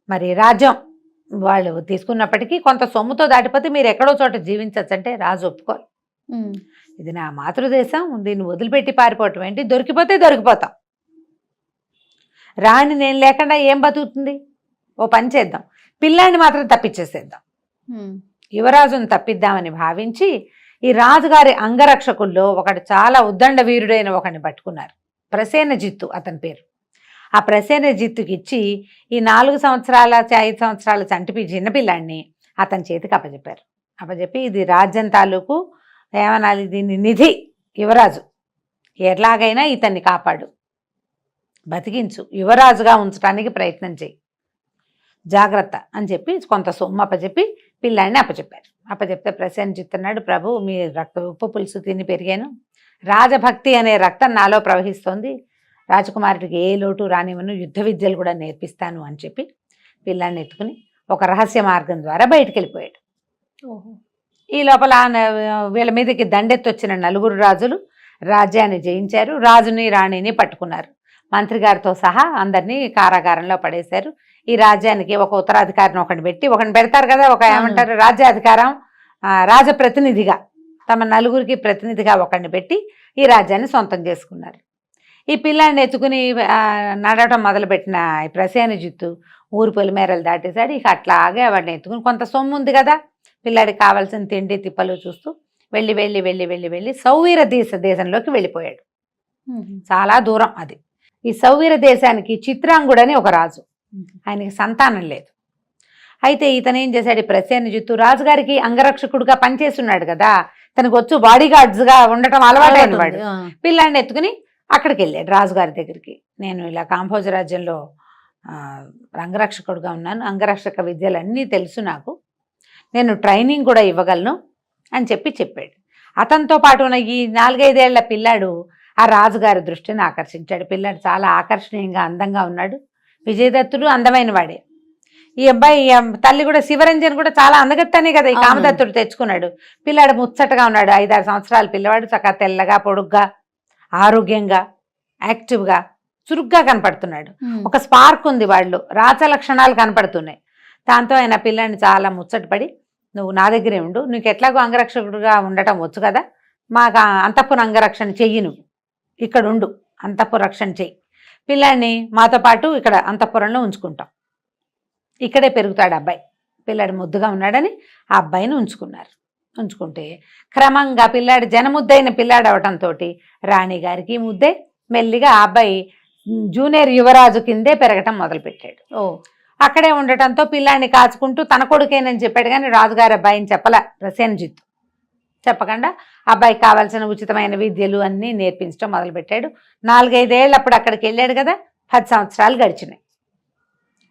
మరి రాజ్యం వాళ్ళు తీసుకున్నప్పటికీ కొంత సొమ్ముతో దాటిపోతే మీరు ఎక్కడో చోట జీవించచ్చు అంటే రాజు ఒప్పుకోరు. ఇది నా మాతృదేశం, దీన్ని వదిలిపెట్టి పారిపోవటం ఏంటి, దొరికిపోతే దొరికిపోతాం, రాణి నేను లేకుండా ఏం బతుకుతుంది, ఓ పని చేద్దాం, పిల్లాడిని మాత్రం తప్పించేసేద్దాం. యువరాజును తప్పిద్దామని భావించి ఈ రాజుగారి అంగరక్షకుల్లో ఒకడు చాలా ఉద్దండ వీరుడైన ఒకడిని పట్టుకున్నారు. ప్రసేనజిత్తు అతని పేరు. ఆ ప్రసేనజిత్తుకి ఇచ్చి ఈ 4 సంవత్సరాల 5 సంవత్సరాల చంటిపి చిన్నపిల్లాడిని అతని చేతికి అప్పచెప్పారు. అప్పచెప్పి ఇది రాజ్యం తాలూకు ఏమనాలి, దీన్ని నిధి, యువరాజు, ఎలాగైనా ఇతన్ని కాపాడు, బతికించు, యువరాజుగా ఉంచడానికి ప్రయత్నం చేయి, జాగ్రత్త అని చెప్పి కొంత సొమ్ము అప్పచెప్పి పిల్లాడిని అప్పచెప్పారు. అప్పచెప్తే ప్రసేనజిత్ అన్నాడు, ప్రభు మీ ఉప్పు పులుసు తిని పెరిగాను, రాజభక్తి అనే రక్తం నాలో ప్రవహిస్తోంది, రాజకుమారుడికి ఏ లోటు రానివ్వను, యుద్ధ విద్యలు కూడా నేర్పిస్తాను అని చెప్పి పిల్లాన్ని ఎత్తుకుని ఒక రహస్య మార్గం ద్వారా బయటికి వెళ్ళిపోయాడు. ఈ లోపల వీళ్ళ మీదకి దండెత్తొచ్చిన 4 రాజులు రాజ్యాన్ని జయించారు. రాజుని రాణిని పట్టుకున్నారు. మంత్రి గారితో సహా అందరినీ కారాగారంలో పడేశారు. ఈ రాజ్యానికి ఒక ఉత్తరాధికారిని ఒకటి పెట్టి, ఒకటి పెడతారు కదా, ఒక ఏమంటారు రాజ్యాధికారం, రాజప్రతినిధిగా తమ 4గురికి ప్రతినిధిగా ఒకరిని పెట్టి ఈ రాజ్యాన్ని సొంతం చేసుకున్నారు. ఈ పిల్లాడిని ఎత్తుకుని నడవటం మొదలుపెట్టిన ఈ ప్రసేనజిత్తు ఊరు పొలిమేరలు దాటేశాడు. ఇక అట్లాగే వాడిని ఎత్తుకుని, కొంత సొమ్ము ఉంది కదా, పిల్లాడికి కావాల్సిన తిండి తిప్పలు చూస్తూ వెళ్ళి వెళ్ళి వెళ్ళి వెళ్ళి వెళ్ళి సౌవీర దేశంలోకి వెళ్ళిపోయాడు. చాలా దూరం అది. ఈ సౌవీర దేశానికి చిత్రాంగుడని ఒక రాజు, ఆయనకి సంతానం లేదు. అయితే ఇతను ఏం చేశాడు, ప్రసేనజిత్తు రాజుగారికి అంగరక్షకుడుగా పనిచేస్తున్నాడు కదా, తనకు వచ్చు బాడీగార్డ్స్గా ఉండటం అలవాటైన వాడు. పిల్లాడిని ఎత్తుకుని అక్కడికి వెళ్ళాడు రాజుగారి దగ్గరికి. నేను ఇలా కాంభోజ రాజ్యంలో అంగరక్షకుడుగా ఉన్నాను, అంగరక్షక విద్యలన్నీ తెలుసు నాకు, నేను ట్రైనింగ్ కూడా ఇవ్వగలను అని చెప్పాడు. అతనితో పాటు ఉన్న ఈ 4-5 ఏళ్ల పిల్లాడు ఆ రాజుగారి దృష్టిని ఆకర్షించాడు. పిల్లాడు చాలా ఆకర్షణీయంగా అందంగా ఉన్నాడు. విజయదత్తుడు అందమైన వాడే. ఈ అబ్బాయి తల్లి కూడా శివరంజన్ కూడా చాలా అందగత్తనే కదా ఈ కామదత్తుడు తెచ్చుకున్నాడు. పిల్లాడు ముచ్చటగా ఉన్నాడు. 5-6 సంవత్సరాల పిల్లవాడు, చక్కగా తెల్లగా పొడుగ్గా ఆరోగ్యంగా యాక్టివ్గా చురుగ్గా కనపడుతున్నాడు. ఒక స్పార్క్ ఉంది వాళ్ళు, రాచ లక్షణాలు కనపడుతున్నాయి. దాంతో ఆయన పిల్లాడిని చాలా ముచ్చటపడి, నువ్వు నా దగ్గరే ఉండు, నీకు ఎట్లాగో అంగరక్షకుడుగా ఉండటం వచ్చు కదా, మాకు అంతఃపుర అంగరక్షణ చెయ్యి, నువ్వు ఇక్కడ ఉండు, అంతఃపుర రక్షణ చెయ్యి, పిల్లాడిని మాతో పాటు ఇక్కడ అంతఃపురంలో ఉంచుకుంటాం, ఇక్కడే పెరుగుతాడు అబ్బాయి, పిల్లాడు ముద్దుగా ఉన్నాడని ఆ అబ్బాయిని ఉంచుకుంటే క్రమంగా పిల్లాడు జనముద్దైన పిల్లాడు అవటంతో రాణిగారికి ముద్దే, మెల్లిగా ఆ అబ్బాయి జూనియర్ యువరాజు కిందే పెరగటం మొదలుపెట్టాడు. అక్కడే ఉండటంతో పిల్లాడిని కాచుకుంటూ తన కొడుకేనని చెప్పాడు, కానీ రాజుగారి అబ్బాయిని చెప్పలా ప్రసేనజిత్తు. చెప్పకుండా అబ్బాయికి కావాల్సిన ఉచితమైన విద్యలు అన్నీ నేర్పించడం మొదలుపెట్టాడు. 4-5 ఏళ్ళప్పుడు అక్కడికి వెళ్ళాడు కదా, 10 సంవత్సరాలు గడిచినాయి.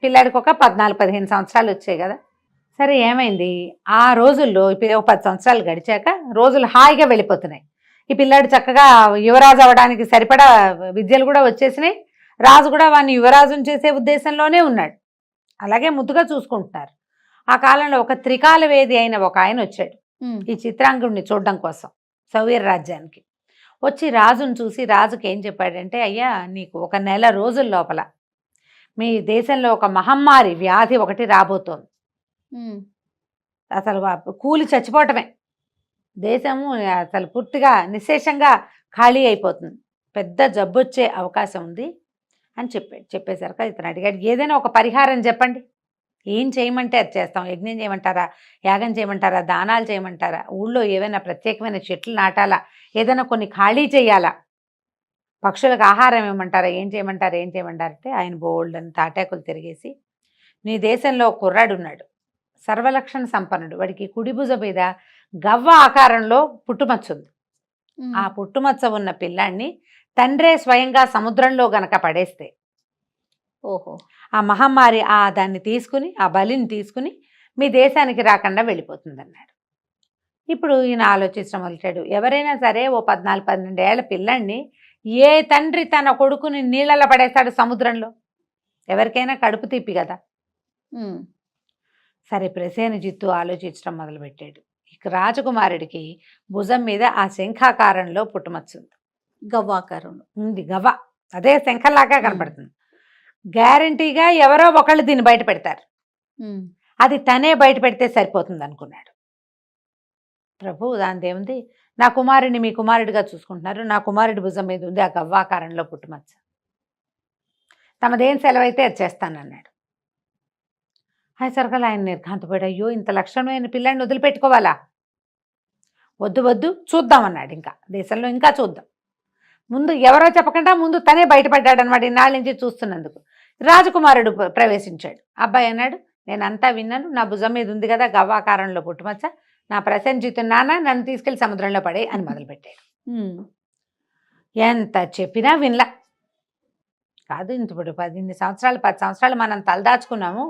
పిల్లాడికి ఒక 14-15 సంవత్సరాలు వచ్చాయి కదా. సరే ఏమైంది, ఆ రోజుల్లో 10 సంవత్సరాలు గడిచాక రోజులు హాయిగా వెళ్ళిపోతున్నాయి. ఈ పిల్లాడు చక్కగా యువరాజు అవ్వడానికి సరిపడా విద్యలు కూడా వచ్చేసినాయి. రాజు కూడా వాడిని యువరాజుని చేసే ఉద్దేశంలోనే ఉన్నాడు. అలాగే ముద్దుగా చూసుకుంటున్నారు. ఆ కాలంలో ఒక త్రికాల వేది అయిన ఒక ఆయన వచ్చాడు ఈ చిత్రాంగుడిని చూడడం కోసం సౌవీర రాజ్యానికి. వచ్చి రాజును చూసి రాజుకి ఏం చెప్పాడంటే, అయ్యా నీకు 1 నెల రోజుల లోపల మీ దేశంలో ఒక మహమ్మారి వ్యాధి ఒకటి రాబోతోంది, అసలు కూలి చచ్చిపోవటమే, దేశము అసలు పూర్తిగా నిశ్శేషంగా ఖాళీ అయిపోతుంది, పెద్ద జబ్బు వచ్చే అవకాశం ఉంది అని చెప్పేసరికి ఇతను అడిగాడు, ఏదైనా ఒక పరిహారం చెప్పండి, ఏం చేయమంటే అది చేస్తాం, యజ్ఞం చేయమంటారా, యాగం చేయమంటారా, దానాలు చేయమంటారా, ఊళ్ళో ఏవైనా ప్రత్యేకమైన చెట్లు నాటాలా, ఏదైనా కొన్ని ఖాళీ చేయాలా, పక్షులకు ఆహారం ఏమంటారా, ఏం చేయమంటారంటే ఆయన బోల్డ్ అని తాటాకులు తిరిగేసి, నీ దేశంలో కుర్రాడు ఉన్నాడు, సర్వలక్షణ సంపన్నుడు, వాడికి కుడి భుజ మీద గవ్వ ఆకారంలో పుట్టుమచ్చ ఉంది. ఆ పుట్టుమచ్చ ఉన్న పిల్లాన్ని తండ్రే స్వయంగా సముద్రంలో గనక పడేస్తే ఆ మహమ్మారి దాన్ని తీసుకుని, ఆ బలిని తీసుకుని మీ దేశానికి రాకుండా వెళ్ళిపోతుంది అన్నాడు. ఇప్పుడు ఈయన ఆలోచించడం మొదలెట్టాడు, ఎవరైనా సరే ఓ 14-12 ఏళ్ల పిల్లాన్ని ఏ తండ్రి తన కొడుకుని నీళ్ళలో పడేస్తాడు సముద్రంలో, ఎవరికైనా కడుపు తిప్పి కదా. సరే ప్రసేనజిత్తు ఆలోచించడం మొదలుపెట్టాడు. ఇక రాజకుమారుడికి భుజం మీద ఆ శంఖాకారంలో పుట్టుమచ్చుంది, గవ్వాకారంలో ఉంది, గవ్వ అదే శంఖంలాగా కనపడుతుంది. గ్యారంటీగా ఎవరో ఒకళ్ళు దీన్ని బయట పెడతారు, అది తనే బయట పెడితే సరిపోతుంది అనుకున్నాడు. ప్రభు దానిదేముంది, నా కుమారుడిని మీ కుమారుడిగా చూసుకుంటున్నారు, నా కుమారుడి భుజం మీద ఉంది ఆ గవ్వాకారంలో పుట్టుమచ్చ, తమదేం సెలవైతే అది చేస్తానన్నాడు. ఆయన సరకలు ఆయన నిర్ఘాంతపోయాడు, అయ్యో ఇంత లక్షణమైన పిల్లాడిని వదిలిపెట్టుకోవాలా, వద్దు వద్దు చూద్దామన్నాడు. ఇంకా దేశంలో ఇంకా చూద్దాం. ముందు ఎవరో చెప్పకుండా ముందు తనే బయటపడ్డాడు అనమాట. ఇన్నాళ్ళ నుంచి చూస్తున్నందుకు రాజకుమారుడు ప్రవేశించాడు. అబ్బాయి అన్నాడు, నేనంతా విన్నాను, నా భుజం మీద ఉంది కదా గవ్వాకారంలో పుట్టుమచ్చ, నా ప్రసెంజితు నాన్న నన్ను తీసుకెళ్లి సముద్రంలో పడే అని మొదలుపెట్టాడు. ఎంత చెప్పినా వినలా. కాదు ఇప్పుడు 10 సంవత్సరాలు మనం తలదాచుకున్నాము,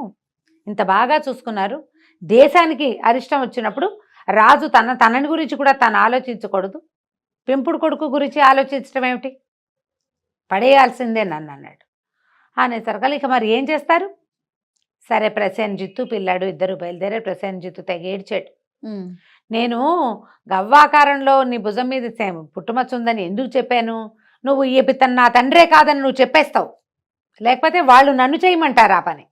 ఇంత బాగా చూసుకున్నారు. దేశానికి అరిష్టం వచ్చినప్పుడు రాజు తనని గురించి కూడా తను ఆలోచించకూడదు, పెంపుడు కొడుకు గురించి ఆలోచించడం ఏమిటి, పడేయాల్సిందే నన్ను అన్నాడు. అనేసరికి ఇక మరి ఏం చేస్తారు? సరే ప్రసేన్జిత్తు పిల్లాడు ఇద్దరు బయలుదేరే. ప్రసేన్జిత్తు తెగ ఏడ్చాడు. నేను గవ్వాకారంలో నీ భుజం మీద పుట్టుమచ్చ ఉందని ఎందుకు చెప్పాను? నువ్వు తను నా తండ్రే కాదని నువ్వు చెప్పేస్తావు, లేకపోతే వాళ్ళు నన్ను చేయమంటారు ఆ పని.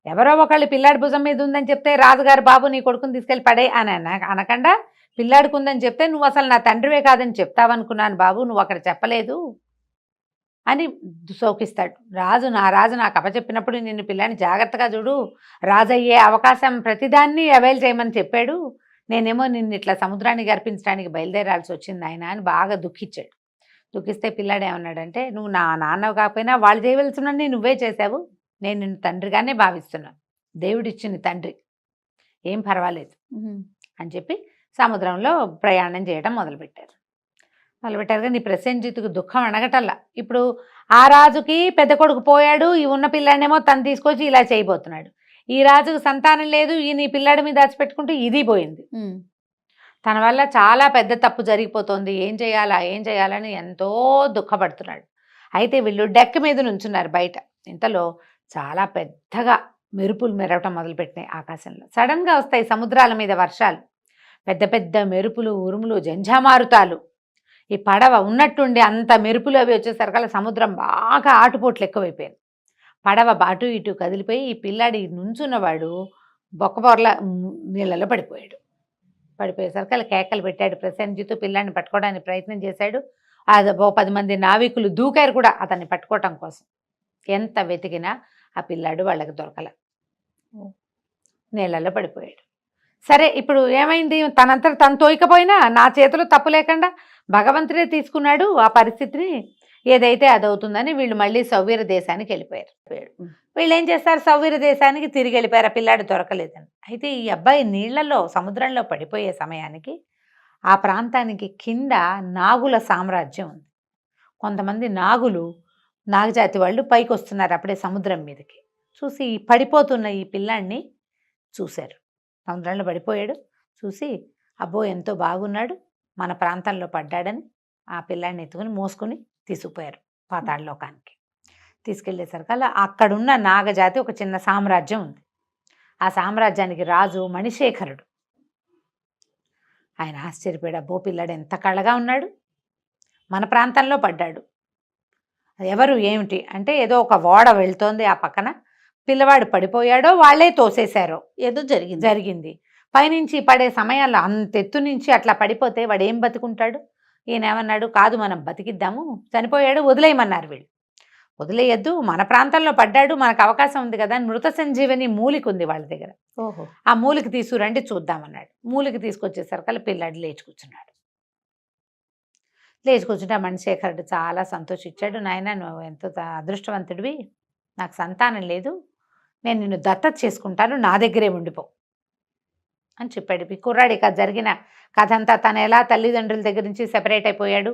ఎవరో ఒకళ్ళు పిల్లాడి భుజం మీద ఉందని చెప్తే రాజుగారు బాబు నీ కొడుకుని తీసుకెళ్ళి పడే అని అనకుండా పిల్లాడికి ఉందని చెప్తే నువ్వు అసలు నా తండ్రివే కాదని చెప్తావనుకున్నాను బాబు, నువ్వు అక్కడ చెప్పలేదు అని శోకిస్తాడు. రాజు నాకు అప్పచెప్పినప్పుడు నిన్ను పిల్లాడిని జాగ్రత్తగా చూడు, రాజు అయ్యే అవకాశం ప్రతిదాన్ని అవైల్ చేయమని చెప్పాడు, నేనేమో నిన్ను ఇట్లా సముద్రానికి అర్పించడానికి బయలుదేరాల్సి వచ్చింది ఆయన అని బాగా దుఃఖించాడు. దుఃఖిస్తే పిల్లాడు ఏమన్నాడంటే, నువ్వు నా నాన్నవు కాకపోయినా వాళ్ళు చేయవలసినన్ని నువ్వే చేసావు, నేను నిన్ను తండ్రిగానే భావిస్తున్నాను, దేవుడిచ్చిన తండ్రి, ఏం పర్వాలేదు అని చెప్పి సముద్రంలో ప్రయాణం చేయడం మొదలుపెట్టారు. నీ ప్రసేన్జిత్తుకు దుఃఖం అడగటల్లా. ఇప్పుడు ఆ రాజుకి పెద్ద కొడుకు పోయాడు, ఈ ఉన్న పిల్లాడినేమో తను తీసుకొచ్చి ఇలా చేయబోతున్నాడు. ఈ రాజుకు సంతానం లేదు, ఈయన ఈ పిల్లాడి మీద దాచిపెట్టుకుంటూ ఇది పోయింది. తన వల్ల చాలా పెద్ద తప్పు జరిగిపోతుంది, ఏం చేయాలని ఎంతో దుఃఖపడుతున్నాడు. అయితే వీళ్ళు డెక్ మీద నుంచున్నారు బయట. ఇంతలో చాలా పెద్దగా మెరుపులు మెరవటం మొదలుపెట్టినాయి ఆకాశంలో. సడన్గా వస్తాయి సముద్రాల మీద వర్షాలు, పెద్ద పెద్ద మెరుపులు, ఉరుములు, జంఝామారుతాలు. ఈ పడవ ఉన్నట్టుండి అంత మెరుపులు అవి వచ్చేసరికల్లా సముద్రం బాగా ఆటుపోట్లు ఎక్కువైపోయింది. పడవ అటు ఇటు కదిలిపోయి ఈ పిల్లాడి నుంచున్నవాడు బొక్కబొర్ల నీళ్ళలో పడిపోయేసరికల్లా కేకలు పెట్టాడు. ప్రసేన్జిత్తు పిల్లాడిని పట్టుకోవడానికి ప్రయత్నం చేశాడు. అది 10 మంది నావికులు దూకారు కూడా అతన్ని పట్టుకోవటం కోసం. ఎంత వెతికినా ఆ పిల్లాడు వాళ్ళకి దొరకల, నీళ్ళలో పడిపోయాడు. సరే ఇప్పుడు ఏమైంది? తనంతా తను తోయకపోయినా నా చేతిలో తప్పు లేకుండా భగవంతుడే తీసుకున్నాడు ఆ పరిస్థితిని, ఏదైతే అదవుతుందని వీళ్ళు మళ్ళీ సౌవీర దేశానికి వెళ్ళిపోయారు. వీళ్ళు ఏం చేస్తారు? సౌవీర దేశానికి తిరిగి వెళ్ళిపోయారు, ఆ పిల్లాడు దొరకలేదని. అయితే ఈ అబ్బాయి నీళ్లలో సముద్రంలో పడిపోయే సమయానికి ఆ ప్రాంతానికి కింద నాగుల సామ్రాజ్యం ఉంది. కొంతమంది నాగజాతి వాళ్ళు పైకి వస్తున్నారు అప్పుడే సముద్రం మీదకి. చూసి పడిపోతున్న ఈ పిల్లాడిని చూశారు. సముద్రంలో పడిపోయాడు. చూసి అబ్బో ఎంతో బాగున్నాడు, మన ప్రాంతంలో పడ్డాడని ఆ పిల్లాడిని ఎత్తుకుని మోసుకొని తీసుకుపోయారు పాతాళలోకానికి. తీసుకెళ్లేసరికల్లా అక్కడున్న నాగజాతి ఒక చిన్న సామ్రాజ్యం ఉంది. ఆ సామ్రాజ్యానికి రాజు మణిశేఖరుడు. ఆయన ఆశ్చర్యపోయాడు, అబ్బో పిల్లాడు ఎంత కళగా ఉన్నాడు, మన ప్రాంతంలో పడ్డాడు. ఎవరు ఏమిటి అంటే ఏదో ఒక ఓడ వెళ్తోంది ఆ పక్కన, పిల్లవాడు పడిపోయాడో వాళ్ళే తోసేశారో ఏదో జరిగింది. పైనుంచి పడే సమయాల్లో అంతెత్తు నుంచి అట్లా పడిపోతే వాడు ఏం బతుకుంటాడు? ఈయన ఏమన్నాడు, కాదు మనం బతికిద్దాము, చనిపోయాడు వదిలేయమన్నారు వీళ్ళు. వదిలేయద్దు, మన ప్రాంతంలో పడ్డాడు, మనకు అవకాశం ఉంది కదా. మృత సంజీవని మూలిక ఉంది వాళ్ళ దగ్గర, ఆ మూలిక తీసుకురండి చూద్దామన్నాడు. మూలిక తీసుకొచ్చేసరికి పిల్లాడు లేచి కూర్చున్నాడు. ఆ మణిశేఖరుడు చాలా సంతోషించాడు. నాయన నువ్వు ఎంతో అదృష్టవంతుడివి, నాకు సంతానం లేదు, నేను నిన్ను దత్తత చేసుకుంటాను, నా దగ్గరే ఉండిపో అని చెప్పాడు. ఈ కుర్రాడి జరిగిన కథ అంతా తను ఎలా తల్లిదండ్రుల దగ్గర నుంచి సెపరేట్ అయిపోయాడు,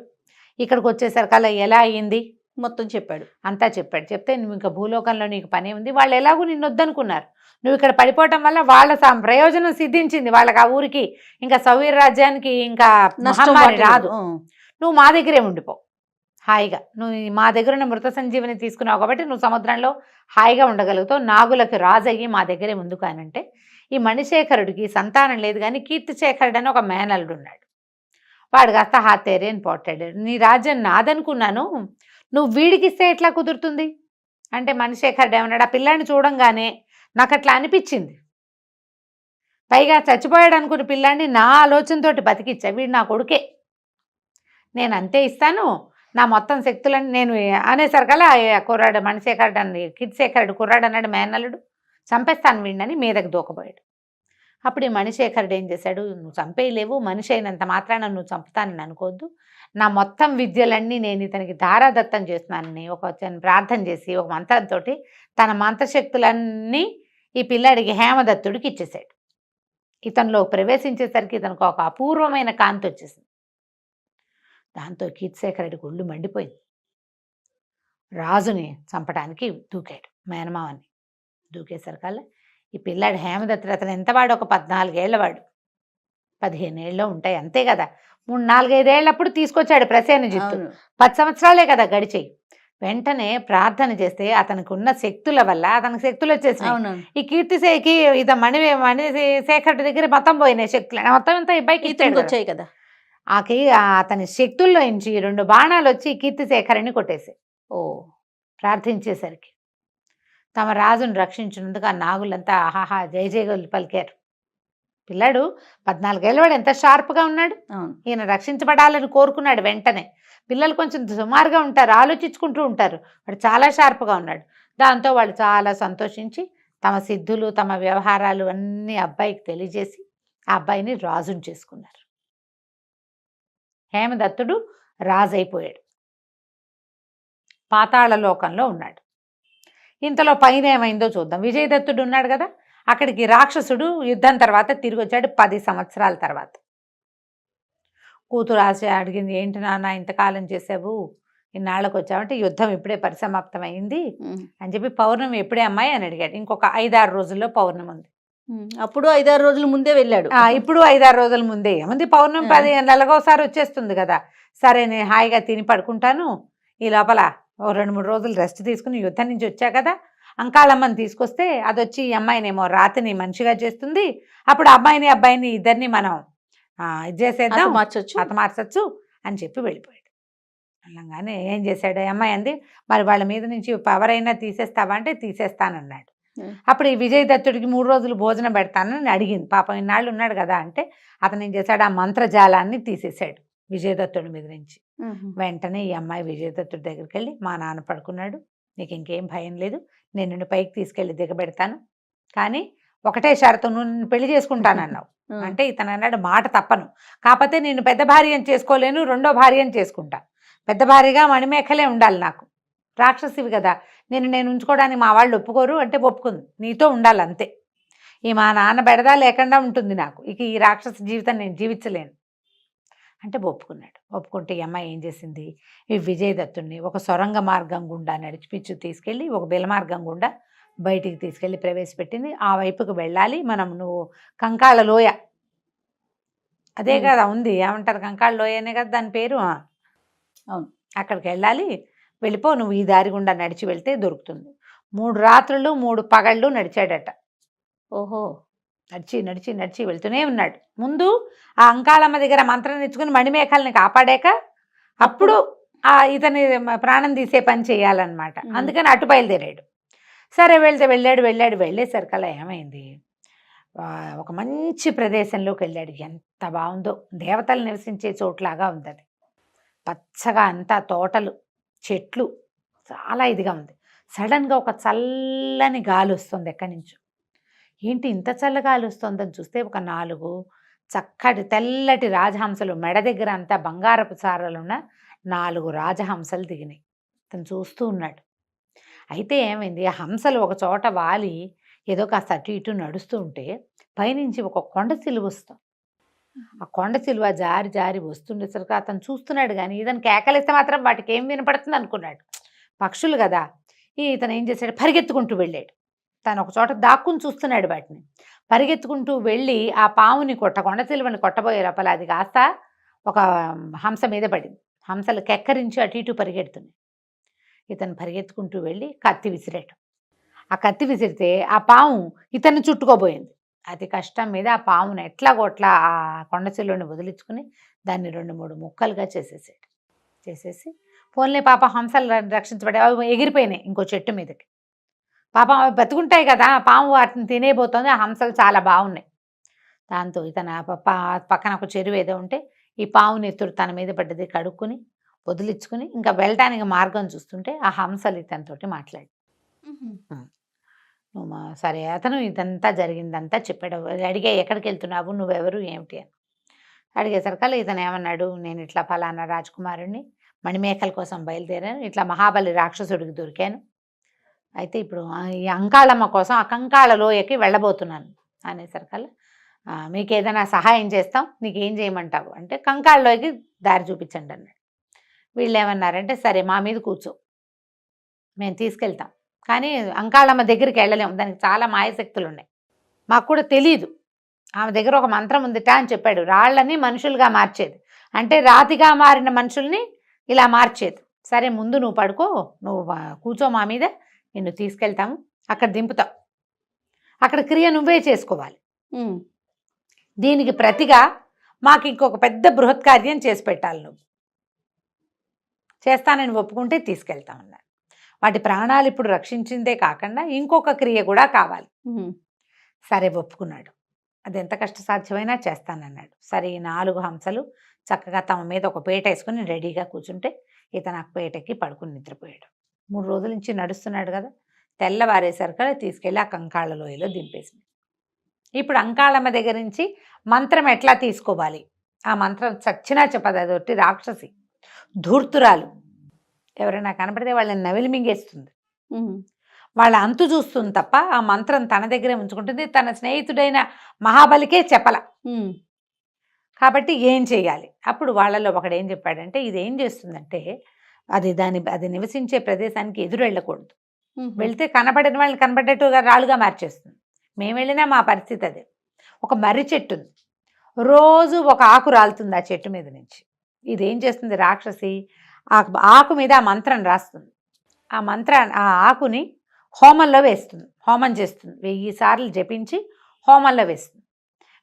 ఇక్కడికి వచ్చేసరికల్లా ఎలా అయ్యింది మొత్తం చెప్పాడు. అంతా చెప్పాడు. చెప్తే నువ్వు ఇంకా భూలోకంలో నీకు పని ఉంది, వాళ్ళు ఎలాగూ నిన్ను వద్దనుకున్నారు, నువ్వు ఇక్కడ పడిపోవటం వల్ల వాళ్ళ ప్రయోజనం సిద్ధించింది, వాళ్ళకి ఆ ఊరికి ఇంకా సౌవీర రాజ్యానికి ఇంకా మహమ్మారి రాదు, నువ్వు మా దగ్గరే ఉండిపో హాయిగా, నువ్వు మా దగ్గర ఉన్న మృత సంజీవిని తీసుకున్నావు కాబట్టి నువ్వు సముద్రంలో హాయిగా ఉండగలుగుతావు, నాగులకు రాజు అయ్యి మా దగ్గరే ముందు కానంటే. ఈ మణిశేఖరుడికి సంతానం లేదు, కానీ కీర్తిశేఖరుడు అని ఒక మేనల్లుడు ఉన్నాడు. వాడు కాస్త హాతేరే అని పోటాడు. నీ రాజ్యం నాదనుకున్నాను, నువ్వు వీడికి ఇస్తే ఎట్లా కుదురుతుంది అంటే మణిశేఖరుడు ఏమన్నాడు, ఆ పిల్లాడిని చూడంగానే నాకు అట్లా అనిపించింది, పైగా చచ్చిపోయాడు అనుకున్న పిల్లాడిని నా ఆలోచనతోటి బతికిచ్చా, వీడు నా కొడుకే, నేను అంతే ఇస్తాను, నా మొత్తం శక్తులని నేను అనేసరికల్లా కుర్రాడు మణిశేఖరుడు అని కీర్తిశేఖరుడు కుర్రాడు అన్నాడు మేనల్లుడు, చంపేస్తాను వీడిని మీదకి దూకబోయాడు. అప్పుడు ఈ మణిశేఖరుడు ఏం చేశాడు, నువ్వు చంపేయలేవు, మనిషి అయినంత మాత్రాన నువ్వు చంపుతానని అనుకోవద్దు, నా మొత్తం విద్యలన్నీ నేను ఇతనికి ధారాదత్తం చేస్తున్నానని ఒక చిన్న ప్రార్థన చేసి ఒక మంత్రంతో తన మంత్రశక్తులన్నీ ఈ పిల్లాడికి హేమదత్తుడికి ఇచ్చేసాడు. ఇతనిలో ప్రవేశించేసరికి ఇతనికి ఒక అపూర్వమైన కాంతి వచ్చేసింది. దాంతో కీర్తిశేఖరుడికి ఒళ్ళు మండిపోయింది. రాజుని చంపడానికి దూకాడు, మేనమావని. దూకేసరికల్లా ఈ పిల్లాడు హేమదత్తుడు అతను ఎంతవాడు, ఒక 14 ఏళ్లవాడు, 15 ఏళ్ళు ఉంటాయి అంతే కదా. 3-4-5 ఏళ్ళప్పుడు తీసుకొచ్చాడు ప్రసేనజిత్తు. 10 సంవత్సరాలే కదా గడిచాయి. వెంటనే ప్రార్థన చేస్తే అతనికి ఉన్న శక్తుల వల్ల అతనికి శక్తులు వచ్చేసినాయి. ఈ కీర్తిశేఖి మణిశేఖరుడి దగ్గర మొత్తం పోయినాయి శక్తులు, మొత్తం అంతా అబ్బాయికి వచ్చాయి కదా. అతని శక్తుల్లో నుంచి 2 బాణాలు వచ్చి కీర్తిశేఖరుని కొట్టేసాయి. ప్రార్థించేసరికి తమ రాజును రక్షించినందుకు ఆ నాగులంతా ఆహాహా జయ జయగోలు పలికారు. పిల్లాడు 14 ఏళ్ళవాడు ఎంత షార్ప్గా ఉన్నాడు. ఈయన రక్షించబడాలని కోరుకున్నాడు. వెంటనే పిల్లలు కొంచెం సుమారుగా ఉంటారు, ఆలోచించుకుంటూ ఉంటారు, వాడు చాలా షార్ప్గా ఉన్నాడు. దాంతో వాళ్ళు చాలా సంతోషించి తమ సిద్ధులు తమ వ్యవహారాలు అన్నీ అబ్బాయికి తెలియజేసి ఆ అబ్బాయిని రాజుని చేసుకున్నారు. హేమదత్తుడు రాజు అయిపోయాడు, పాతాళ లోకంలో ఉన్నాడు. ఇంతలో పైన ఏమైందో చూద్దాం. విజయదత్తుడు ఉన్నాడు కదా, అక్కడికి రాక్షసుడు యుద్ధం తర్వాత తిరిగి వచ్చాడు 10 సంవత్సరాల తర్వాత. కూతురు ఆశ అడిగింది, ఏంటి నాన్న ఇంతకాలం చేసావు, ఇన్నాళ్ళకు వచ్చావంటే యుద్ధం ఇప్పుడే పరిసమాప్తమైంది అని చెప్పి, పౌర్ణమి ఎప్పుడే అమ్మాయి అని అడిగాడు. ఇంకొక 5-6 రోజుల్లో పౌర్ణమి ఉంది. అప్పుడు 5-6 రోజుల ముందే వెళ్ళాడు. ఇప్పుడు 5-6 రోజుల ముందే ఏముంది, పౌర్ణమి 10 నెలకోసారి వచ్చేస్తుంది కదా. సరే నేను హాయిగా తిని పడుకుంటాను, ఈ లోపల 2-3 రోజులు రెస్ట్ తీసుకుని యుద్ధం నుంచి వచ్చా కదా, అంకాళమ్మని తీసుకొస్తే అది వచ్చి ఈ అమ్మాయినేమో రాతిని మనిషిగా చేస్తుంది, అప్పుడు అమ్మాయిని అబ్బాయిని ఇద్దరిని మనం ఇది చేసేద్దాం, మార్చచ్చు అని చెప్పి వెళ్ళిపోయాడు. అలాగానే ఏం చేశాడు, అమ్మాయి అంది, మరి వాళ్ళ మీద నుంచి పవర్ అయినా తీసేస్తావా అంటే తీసేస్తానన్నాడు. అప్పుడు ఈ విజయదత్తుడికి 3 రోజులు భోజనం పెడతానని అడిగింది. పాపం ఇన్నాళ్ళు ఉన్నాడు కదా అంటే అతను ఏం చేశాడు, ఆ మంత్రజాలాన్ని తీసేశాడు విజయదత్తుడి మీద నుంచి. వెంటనే ఈ అమ్మాయి విజయదత్తుడి దగ్గరికి వెళ్ళి, మా నాన్న పడుకున్నాడు, నీకు ఇంకేం భయం లేదు, నేను నిన్ను పైకి తీసుకెళ్ళి దిగబెడతాను, కానీ ఒకటే షరతు, నువ్వు నిన్ను పెళ్లి చేసుకుంటానన్నావు అంటే ఇతను అన్నాడు, మాట తప్పను, కాకపోతే నేను పెద్ద భార్యను చేసుకోలేను, 2వ భార్యను చేసుకుంటా, పెద్ద భార్యగా మణిమేఖలే ఉండాలి, నాకు రాక్షసివి కదా, నేను ఉంచుకోవడానికి మా వాళ్ళు ఒప్పుకోరు అంటే ఒప్పుకుంది, నీతో ఉండాలి అంతే, ఈ మా నాన్న బెడదా లేకుండా ఉంటుంది నాకు, ఇక ఈ రాక్షస జీవితం నేను జీవించలేను అంటే ఒప్పుకున్నాడు. ఒప్పుకుంటే ఈ అమ్మాయి ఏం చేసింది, ఈ విజయదత్తుడిని ఒక సొరంగ మార్గం గుండా నడిచిపిచ్చు తీసుకెళ్ళి ఒక బిల మార్గం గుండా బయటికి తీసుకెళ్ళి ప్రవేశపెట్టింది. ఆ వైపుకు వెళ్ళాలి మనం, నువ్వు కంకాళ లోయ అదే కదా ఉంది, ఏమంటారు కంకాళ లోయ అనే కదా దాని పేరు, అవును, అక్కడికి వెళ్ళాలి, వెళ్ళిపో, నువ్వు ఈ దారి గుండా నడిచి వెళ్తే దొరుకుతుంది. 3 రాత్రులు 3 పగళ్ళు నడిచాడట. ఓహో, నడిచి నడిచి నడిచి వెళ్తూనే ఉన్నాడు. ముందు ఆ అంకాళమ్మ దగ్గర మంత్రం నేర్చుకుని మణిమేఖల్ని కాపాడాక అప్పుడు ఇతని ప్రాణం తీసే పని చేయాలన్నమాట. అందుకని అటు బయలుదేరాడు. సరే వెళ్ళేసరికల్లా ఏమైంది, ఒక మంచి ప్రదేశంలోకి వెళ్ళాడు. ఎంత బాగుందో, దేవతలు నివసించే చోట్లాగా ఉంది అది, పచ్చగా అంతా తోటలు చెట్లు చాలా ఇదిగా ఉంది. సడన్గా ఒక చల్లని గాలి వస్తుంది ఎక్కడి నుంచో. ఏంటి ఇంత చల్లగాలి వస్తుందని చూస్తే ఒక 4 చక్కటి తెల్లటి రాజహంసలు, మెడ దగ్గర అంతా బంగారపు సారలున్న 4 రాజహంసలు దిగినాయి. తను చూస్తూ ఉన్నాడు. అయితే ఏమైంది, ఆ హంసలు ఒక చోట వాలి ఏదో కాస్త అటు ఇటు నడుస్తూ ఉంటే పైనుంచి ఒక కొండ సిలువ వస్తుంది. ఆ కొండ సిలువ జారి జారి వస్తుండేసరికి అతను చూస్తున్నాడు, కానీ ఇతను కేకలిస్తే మాత్రం వాటికి ఏం వినపడుతుంది అనుకున్నాడు, పక్షులు కదా. ఇతను ఏం చేశాడు, పరిగెత్తుకుంటూ వెళ్ళాడు. తను ఒక చోట దాక్కుని చూస్తున్నాడు వాటిని. పరిగెత్తుకుంటూ వెళ్ళి ఆ పాముని కొండ సిలువని కొట్టబోయే లోపల అది కాస్త ఒక హంస మీద పడింది. హంసలు కెక్కరించి అటు ఇటు పరిగెడుతున్నాయి. ఇతను పరిగెత్తుకుంటూ వెళ్ళి కత్తి విసిరాడు. ఆ కత్తి విసిరితే ఆ పాము ఇతన్ని చుట్టుకోబోయింది. అతి కష్టం మీద ఆ పామును ఎట్లాగోట్లా ఆ కొండ సిలువని వదిలించుకుని దాన్ని 2-3 ముక్కలుగా చేసేసాడు. చేసేసి పోన్లే పాప హంసలు రక్షించబడే, అవి ఎగిరిపోయినాయి ఇంకో చెట్టు మీదకి. పాపం అవి బతుకుంటాయి కదా, పాము వాటిని తినేపోతుంది, ఆ హంసలు చాలా బాగున్నాయి. దాంతో ఇతను పక్కన ఒక చెరువు ఏదో ఉంటే ఈ పావుని ఎత్తుడు తన మీద పడ్డది, కడుక్కుని వదిలించుకుని ఇంకా వెళ్ళటానికి మార్గం చూస్తుంటే ఆ హంసలు ఇతనితోటి మాట్లాడి, సరే అతను ఇదంతా జరిగిందంతా చెప్పాడు. అడిగా ఎక్కడికి వెళ్తున్నావు, నువ్వెవరు ఏమిటి అని. అడిగేసరికల్లా ఇతను ఏమన్నాడు, నేను ఇట్లా ఫలానా రాజకుమారుణ్ణి, మణిమేకల కోసం బయలుదేరాను, ఇట్లా మహాబలి రాక్షసుడికి దొరికాను, అయితే ఇప్పుడు ఈ అంకాళమ్మ కోసం ఆ కంకాళ లోయకి వెళ్ళబోతున్నాను అనేసరికల్లా మీకు ఏదైనా సహాయం చేస్తాం, నీకేం చేయమంటావు అంటే కంకాళ లోయకి దారి చూపించండి అన్నాడు. వీళ్ళు ఏమన్నారంటే సరే మా మీద కూర్చో, మేము తీసుకెళ్తాం, కానీ అంకాళమ్మ దగ్గరికి వెళ్ళలేము, దానికి చాలా మాయశక్తులు ఉన్నాయి, మాకు కూడా తెలీదు, ఆమె దగ్గర ఒక మంత్రం ఉందిట అని చెప్పాడు. రాళ్ళని మనుషులుగా మార్చేది, అంటే రాతిగా మారిన మనుషుల్ని ఇలా మార్చేది. సరే ముందు నువ్వు పడుకో, నువ్వు కూర్చో మా మీద, నిన్ను తీసుకెళ్తాము, అక్కడ దింపుతాం, అక్కడ క్రియ నువ్వే చేసుకోవాలి, దీనికి ప్రతిగా మాకు ఇంకొక పెద్ద బృహత్ కార్యం చేసి పెట్టాలి, నువ్వు చేస్తానని ఒప్పుకుంటే తీసుకెళ్తామన్నారు. వాటి ప్రాణాలు ఇప్పుడు రక్షించిందే కాకుండా ఇంకొక క్రియ కూడా కావాలి. సరే ఒప్పుకున్నాడు, అది ఎంత కష్టసాధ్యమైనా చేస్తానన్నాడు. సరే ఈ 4 హంసలు చక్కగా తమ మీద ఒక పీట వేసుకుని రెడీగా కూర్చుంటే ఇతను ఆ పీటకి పడుకుని నిద్రపోయాడు. 3 రోజుల నుంచి నడుస్తున్నాడు కదా, తెల్లవారేసరికి తీసుకెళ్ళి ఆ కంకాళ లోయలో దింపేసింది. ఇప్పుడు అంకాళమ్మ దగ్గర నుంచి మంత్రం ఎట్లా తీసుకోవాలి, ఆ మంత్రం చచ్చినా చెప్పదు, అదొట్టి రాక్షసి, ధూర్తురాలు, ఎవరైనా కనపడితే వాళ్ళని నవిలి మింగేస్తుంది, వాళ్ళ అంతు చూస్తుంది తప్ప ఆ మంత్రం తన దగ్గరే ఉంచుకుంటుంది. తన స్నేహితుడైన మహాబలికే చెప్పల, కాబట్టి ఏం చేయాలి. అప్పుడు వాళ్ళలో ఒకడు ఏం చెప్పాడంటే, ఇది ఏం చేస్తుందంటే అది నివసించే ప్రదేశానికి ఎదురు వెళ్ళకూడదు, వెళ్తే కనపడిన వాళ్ళని కనపడేట్టుగా రాళ్ళుగా మార్చేస్తుంది. మేము వెళ్ళినా మా పరిస్థితి అదే. ఒక మర్రి చెట్టు ఉంది, రోజు ఒక ఆకు రాలుతుంది ఆ చెట్టు మీద నుంచి. ఇదేం చేస్తుంది రాక్షసి, ఆకు మీద ఆ మంత్రం రాస్తుంది, ఆ ఆకుని హోమంలో వేస్తుంది, హోమం చేస్తుంది, 1000 సార్లు జపించి హోమంలో వేస్తుంది.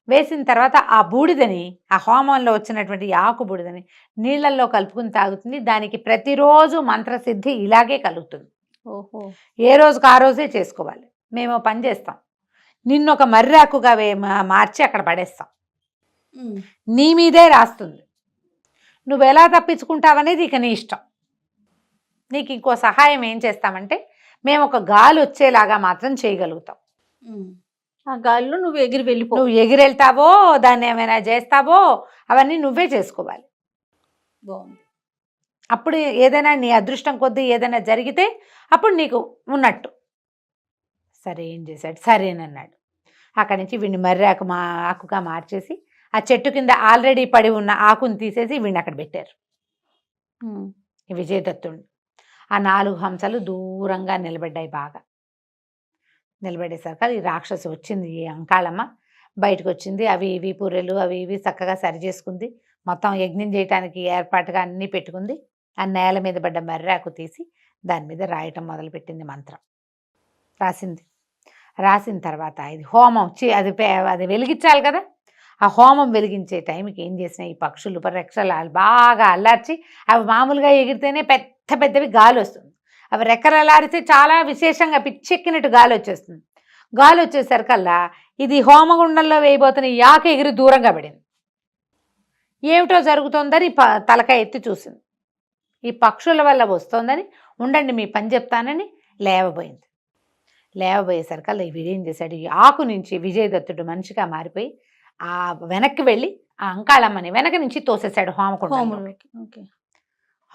వేసిన తర్వాత ఆ బూడిదని, ఆ హోమంలో వచ్చినటువంటి ఆకు బూడిదని నీళ్ళల్లో కలుపుకుని తాగుతుంది. దానికి ప్రతిరోజు మంత్రసిద్ధి ఇలాగే కలుగుతుంది. ఓహో, ఏ రోజుకి ఆ రోజే చేసుకోవాలి. మేము పని చేస్తాం, నిన్నొక మర్రాకుగా మార్చి అక్కడ పడేస్తాం, నీ మీదే రాస్తుంది, నువ్వు ఎలా తప్పించుకుంటావనేది ఇక నీ ఇష్టం. నీకు ఇంకో సహాయం ఏం చేస్తామంటే, మేము ఒక గాలి వచ్చేలాగా మాత్రం చేయగలుగుతాం, ఆ గాలిలో నువ్వు ఎగిరి వెళ్ళిపో, నువ్వు ఎగిరెళ్తావో దాన్ని ఏమైనా చేస్తావో అవన్నీ నువ్వే చేసుకోవాలి. బాగుంది. అప్పుడు ఏదైనా నీ అదృష్టం కొద్దీ ఏదైనా జరిగితే అప్పుడు నీకు ఉన్నట్టు. సరే ఏం చేశాడు, సరేనన్నాడు. అక్కడి నుంచి వీడిని మర్రి ఆకుగా మార్చేసి ఆ చెట్టు కింద ఆల్రెడీ పడి ఉన్న ఆకుని తీసేసి వీడిని అక్కడ పెట్టారు. విజయదత్తుడు ఆ 4 హంసలు దూరంగా నిలబడ్డాయి. బాగా నిలబడేసరికి ఈ రాక్షసి వచ్చింది, ఈ అంకాళమ్మ బయటకు వచ్చింది. అవి ఇవి పూరెలు అవి ఇవి చక్కగా సరి చేసుకుంది, మొత్తం యజ్ఞం చేయడానికి ఏర్పాటుగా అన్నీ పెట్టుకుంది. ఆ నేల మీద పడ్డ మర్రాకు తీసి దాని మీద రాయటం మొదలుపెట్టింది, మంత్రం రాసింది. రాసిన తర్వాత ఇది హోమం అది వెలిగించాలి కదా, ఆ హోమం వెలిగించే టైంకి ఏం చేసినా ఈ పక్షులు రెక్కలు బాగా అల్లార్చి, అవి మామూలుగా ఎగిరితేనే పెద్ద పెద్దవి గాలి వస్తుంది, అవి రెక్కలు అల్లారితే చాలా విశేషంగా పిచ్చెక్కినట్టు గాలి వచ్చేస్తుంది. గాలి వచ్చేసరికల్లా ఇది హోమగుండంలో వేయబోతున్న ఈ ఆకు ఎగిరి దూరంగా పడింది. ఏమిటో జరుగుతోందని తలకాయ ఎత్తి చూసింది. ఈ పక్షుల వల్ల వస్తోందని, ఉండండి మీ పని చెప్తానని లేవబోయింది. లేవబోయేసరికల్లా వీడేం చేశాడు, ఈ ఆకు నుంచి విజయదత్తుడు మనిషిగా మారిపోయి ఆ వెనక్కి వెళ్ళి ఆ అంకాళమ్మని వెనక నుంచి తోసేశాడు హోమగుండంలోకి.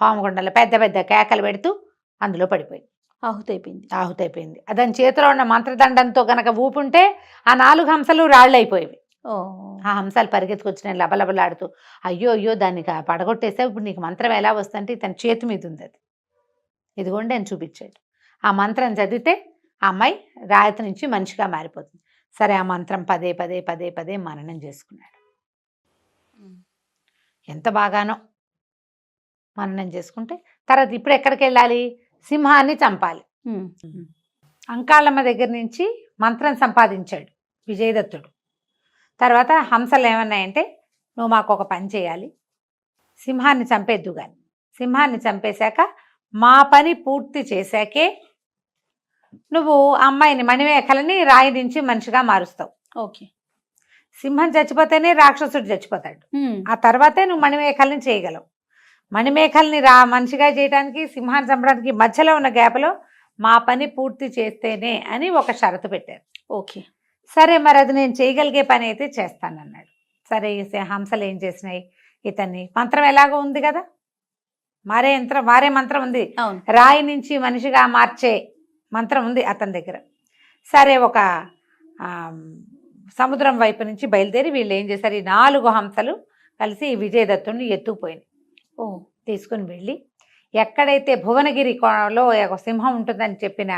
హోమగుండంలో పెద్ద పెద్ద కేకలు పెడుతూ అందులో పడిపోయింది, ఆహుతైపోయింది. దాని చేతిలో ఉన్న మంత్రదండంతో గనక ఊపుంటే ఆ 4 హంసలు రాళ్ళు అయిపోయేవి. ఆ హంసలు పరిగెత్తుకొచ్చినాయి లబలబలాడుతూ. అయ్యో అయ్యో దాన్ని పడగొట్టేస్తే ఇప్పుడు నీకు మంత్రం ఎలా వస్తుందంటే తన చేతి మీద ఉంది, అది ఇదిగోండి అని చూపించాడు. ఆ మంత్రం చదివితే ఆ అమ్మాయి రాయత నుంచి మనిషిగా మారిపోతుంది. సరే ఆ మంత్రం పదే పదే పదే పదే మననం చేసుకున్నాడు. ఎంత బాగానో మననం చేసుకుంటే తర్వాత ఇప్పుడు ఎక్కడికి వెళ్ళాలి, సింహాన్ని చంపాలి. అంకాళమ్మ దగ్గర నుంచి మంత్రం సంపాదించాడు విజయదత్తుడు. తర్వాత హంసలు ఏమన్నాయంటే, నువ్వు మాకు ఒక పని చేయాలి, సింహాన్ని చంపేద్దు కానీ, సింహాన్ని చంపేశాక మా పని పూర్తి చేశాకే నువ్వు అమ్మాయిని మణిమేఖలని రాయి నుంచి మనిషిగా మారుస్తావు. ఓకే, సింహం చచ్చిపోతేనే రాక్షసుడు చచ్చిపోతాడు, ఆ తర్వాతే నువ్వు మణిమేఖల్ని చేయగలవు. మణిమేఖల్ని మనిషిగా చేయడానికి సింహాన్ని చంపడానికి మధ్యలో ఉన్న గ్యాప్లో మా పని పూర్తి చేస్తేనే అని ఒక షరతు పెట్టారు. ఓకే. సరే మరి అది నేను చేయగలిగే పని అయితే చేస్తానన్నాడు. సరే హంసలు ఏం చేసినాయి, ఇతన్ని మంత్రం ఎలాగో ఉంది కదా, మారే మంత్రం ఉంది, అవును. రాయి నుంచి మనిషిగా మార్చే మంత్రం ఉంది అతని దగ్గర. సరే ఒక సముద్రం వైపు నుంచి బయలుదేరి వీళ్ళు ఏం చేశారు, ఈ 4 హంసలు కలిసి ఈ విజయదత్తుని ఎత్తుకుపోయినాయి. తీసుకుని వెళ్ళి ఎక్కడైతే భువనగిరిలో ఒక సింహం ఉంటుందని చెప్పిన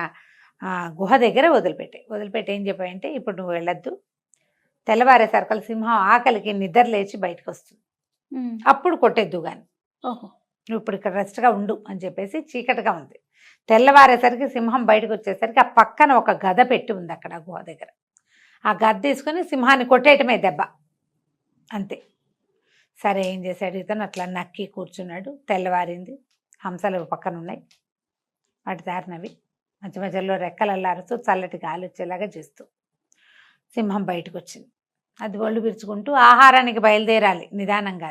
గుహ దగ్గర వదిలిపెట్టి ఏం చెప్పాయంటే, ఇప్పుడు నువ్వు వెళ్ళొద్దు, తెల్లవారేసరికల్ సింహం ఆకలికి నిద్ర లేచి బయటకు వస్తుంది, అప్పుడు కొట్టేద్దు కానీ నువ్వు ఇప్పుడు ఇక్కడ రెస్ట్గా ఉండు అని చెప్పేసి చీకటిగా ఉంది. తెల్లవారేసరికి సింహం బయటకు వచ్చేసరికి ఆ పక్కన ఒక గద పెట్టి ఉంది అక్కడ గుహ దగ్గర. ఆ గద తీసుకుని సింహాన్ని కొట్టేయటమే దెబ్బ, అంతే. సరే ఏం చేశాడు ఇతను, అట్లా నక్కి కూర్చున్నాడు. తెల్లవారింది, హంసలు పక్కన ఉన్నాయి, వాటి దారినవి మధ్య మధ్యలో రెక్కలు అల్లారుతూ చల్లటి గాలి వచ్చేలాగా చేస్తూ సింహం బయటకు వచ్చింది. అది ఒళ్ళు విరుచుకుంటూ ఆహారానికి బయలుదేరాలి నిదానంగా.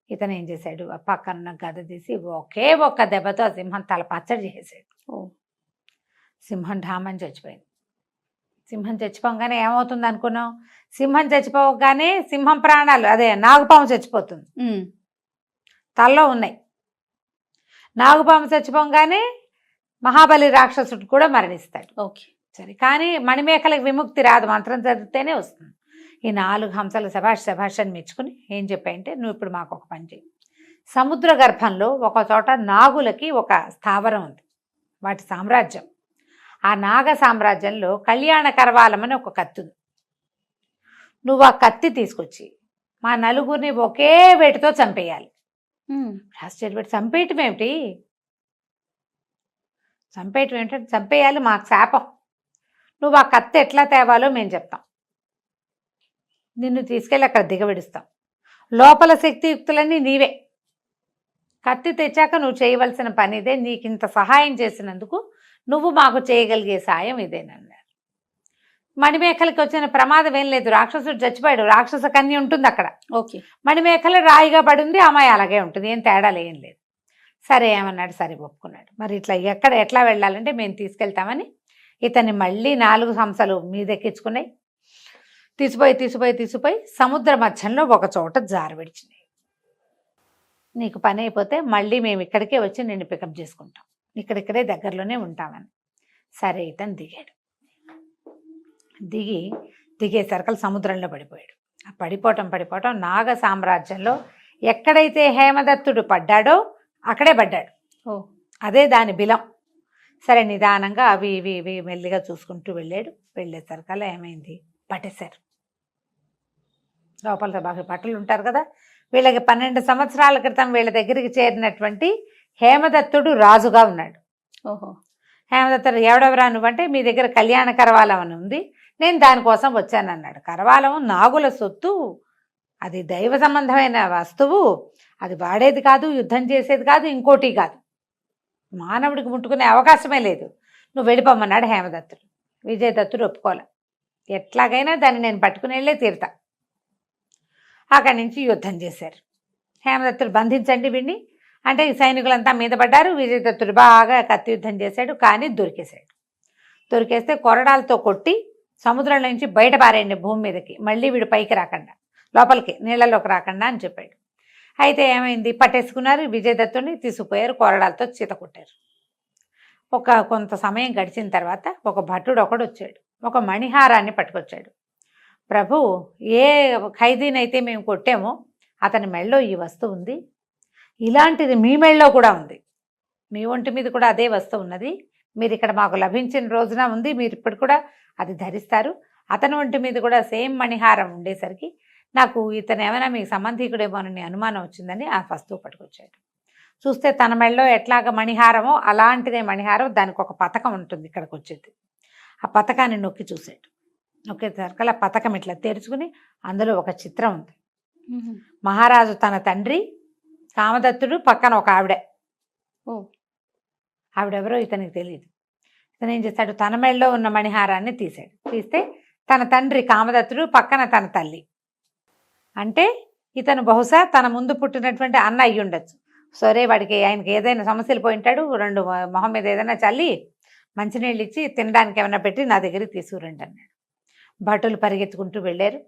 ఇతను ఏం చేశాడు, ఆ పక్కన గద తీసి ఒకే ఒక్క దెబ్బతో ఆ సింహం తల పచ్చడి చేసాడు. సింహం ఢామని చచ్చిపోయింది. సింహం చచ్చిపోగానే ఏమవుతుంది అనుకున్నాం, సింహం చచ్చిపోగానే సింహం ప్రాణాలు అదే నాగుపాము చచ్చిపోతుంది, తలలో ఉన్నాయి. నాగుపాము చచ్చిపోగానే మహాబలి రాక్షసుడు కూడా మరణిస్తాడు. ఓకే. సరే, కానీ మణిమేఖలకు విముక్తి రాదు, మంత్రం చదివితేనే వస్తుంది. ఈ 4 హంసలు శభాష్ అని మెచ్చుకుని ఏం చెప్పాయంటే, నువ్వు ఇప్పుడు మాకు ఒక పని చేయి, సముద్ర గర్భంలో ఒక చోట నాగులకి ఒక స్థావరం ఉంది, వాటి సామ్రాజ్యం. ఆ నాగ సామ్రాజ్యంలో కళ్యాణ కరవాలం అని ఒక కత్తి ఉంది. నువ్వు ఆ కత్తి తీసుకొచ్చి మా నలుగురిని ఒకే వేటితో చంపేయాలి. ఆశ్చర్యపెట్టి చంపేయటం ఏమిటి, చంపేయాలి, మాకు శాపం. నువ్వు ఆ కత్తి ఎట్లా తేవాలో మేము చెప్తాం, నిన్ను తీసుకెళ్ళి అక్కడ దిగబెడుస్తాం, లోపల శక్తియుక్తులన్నీ నీవే. కత్తి తెచ్చాక నువ్వు చేయవలసిన పని ఇదే, నీకు ఇంత సహాయం చేసినందుకు నువ్వు మాకు చేయగలిగే సాయం ఇదేనన్నారు. మణిమేఖలకి వచ్చిన ప్రమాదం ఏం లేదు, రాక్షసుడు చచ్చిపోయాడు, రాక్షస కన్య ఉంటుంది అక్కడ. ఓకే. మణిమేఖల రాయిగా పడింది, అమ్మాయి అలాగే ఉంటుంది, ఏం తేడాలు ఏం లేదు. సరే ఏమన్నాడు, సరే ఒప్పుకున్నాడు. మరి ఇట్లా ఎట్లా వెళ్ళాలంటే మేము తీసుకెళ్తామని ఇతన్ని మళ్ళీ 4 హంసలు మీదెక్కించుకున్నాయి. తీసిపోయి సముద్ర మధ్యంలో ఒక చోట జారవిడిచినాయి. నీకు పని అయిపోతే మళ్ళీ మేము ఇక్కడికే వచ్చి నిన్ను పికప్ చేసుకుంటాం, ఇక్కడిక్కడే దగ్గరలోనే ఉంటామని. సరే ఇతను దిగాడు. దిగేసరికి సముద్రంలో పడిపోయాడు. ఆ పడిపోవటం నాగ సామ్రాజ్యంలో ఎక్కడైతే హేమదత్తుడు పడ్డాడో అక్కడే పడ్డాడు. అదే దాని బిలం. సరే నిదానంగా అవి ఇవి మెల్లిగా చూసుకుంటూ వెళ్ళేసరికల్లా ఏమైంది, పట్టేశారు. లోపల బాగా బట్టలు ఉంటారు కదా, వీళ్ళకి 12 సంవత్సరాల క్రితం వీళ్ళ దగ్గరికి చేరినటువంటి హేమదత్తుడు రాజుగా ఉన్నాడు. హేమదత్తుడు ఎవడెవరా నువ్వంటే, మీ దగ్గర కళ్యాణ కరవాలం అని ఉంది, నేను దానికోసం వచ్చానన్నాడు. కరవాలం నాగుల సొత్తు, అది దైవ సంబంధమైన వస్తువు, అది వాడేది కాదు, యుద్ధం చేసేది కాదు, ఇంకోటి కాదు, మానవుడికి ముట్టుకునే అవకాశమే లేదు, నువ్వు వెళ్ళిపోమన్నాడు హేమదత్తుడు. విజయదత్తుడు ఒప్పుకోలే, ఎట్లాగైనా దాన్ని నేను పట్టుకుని వెళ్ళే తీరుతా. అక్కడి నుంచి యుద్ధం చేశారు. హేమదత్తుడు బంధించండి వీడిని అంటే సైనికులంతా మీద పడ్డారు. విజయదత్తుడు బాగా కత్తి యుద్ధం చేశాడు, కానీ దొరికేస్తే కొరడాలతో కొట్టి సముద్రం నుంచి బయట పారేయండి భూమి మీదకి, మళ్ళీ వీడు పైకి రాకుండా, లోపలికి నీళ్ళలోకి రాకుండా అని చెప్పాడు. అయితే ఏమైంది, పట్టేసుకున్నారు, విజయదత్తుడిని తీసుకుపోయారు, కొరడాలతో చీత కొట్టారు. కొంత సమయం గడిచిన తర్వాత ఒక భటుడు ఒకడు వచ్చాడు, ఒక మణిహారాన్ని పట్టుకొచ్చాడు. ప్రభు, ఏ ఖైదీనైతే మేము కొట్టామో అతని మెళ్ళో ఈ వస్తువు ఉంది, ఇలాంటిది మీ మెళ్ళో కూడా ఉంది, మీ ఒంటి మీద కూడా అదే వస్తువు ఉన్నది, మీరు ఇక్కడ మాకు లభించిన రోజున ఉంది, మీరు ఇప్పుడు కూడా అది ధరిస్తారు, అతని ఒంటి మీద కూడా సేమ్ మణిహారం ఉండేసరికి నాకు ఇతను ఏమైనా మీ సంబంధికుడేమోనని అనుమానం వచ్చిందని ఆ వస్తువు పట్టుకొచ్చాడు. చూస్తే తన మెళ్ళో ఎట్లాగ మణిహారమో అలాంటిదే మణిహారం, దానికి ఒక పథకం ఉంటుంది ఇక్కడికి వచ్చేది. ఆ పథకాన్ని నొక్కి చూశాడు. నొక్కేసరికల్లా ఆ పథకం ఇట్లా తెరుచుకుని అందులో ఒక చిత్రం ఉంది. మహారాజు తన తండ్రి, కామదత్తుడు, పక్కన ఒక ఆవిడెవరో ఇతనికి తెలియదు. ఇతను ఏం చేస్తాడు, తన మెళ్ళలో ఉన్న మణిహారాన్ని తీస్తే తన తండ్రి కామదత్తుడు, పక్కన తన తల్లి. అంటే ఇతను బహుశా తన ముందు పుట్టినటువంటి అన్న అయ్యి ఉండొచ్చు. సరే, ఆయనకి ఏదైనా సమస్యలు పోయింటాడు, 2 మొహం మీద ఏదైనా చల్లి మంచినీళ్ళు ఇచ్చి తినడానికి ఏమైనా పెట్టి నా దగ్గరికి తీసుకురండి అన్నాడు. భటులు పరిగెత్తుకుంటూ వెళ్ళారు.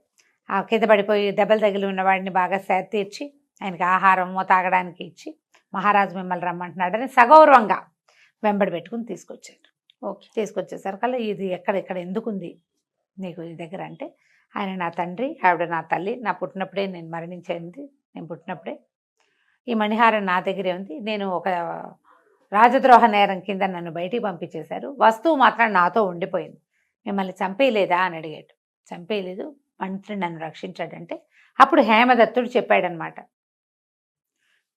ఆ కింద పడిపోయి దెబ్బలు తగిలి ఉన్నవాడిని బాగా సేద తీర్చి ఆయనకి ఆహారము తాగడానికి ఇచ్చి మహారాజు మిమ్మల్ని రమ్మంటున్నాడని సగౌరవంగా వెంబడి పెట్టుకుని తీసుకొచ్చారు. ఓకే. తీసుకొచ్చేసరికల్లా ఇది ఇక్కడ ఎందుకుంది నీకు ఈ దగ్గర అంటే, ఆయన నా తండ్రి, ఆవిడ నా తల్లి, నా పుట్టినప్పుడే నేను మరణించింది, నేను పుట్టినప్పుడే ఈ మణిహారం నా దగ్గరే ఉంది. నేను ఒక రాజద్రోహ నేరం కింద నన్ను బయటికి పంపించేశారు, వస్తువు మాత్రం నాతో ఉండిపోయింది, మిమ్మల్ని చంపేయలేదా అని అడిగాడు. చంపేయలేదు, మంత్రి నన్ను రక్షించాడంటే అప్పుడు హేమదత్తుడు చెప్పాడనమాట,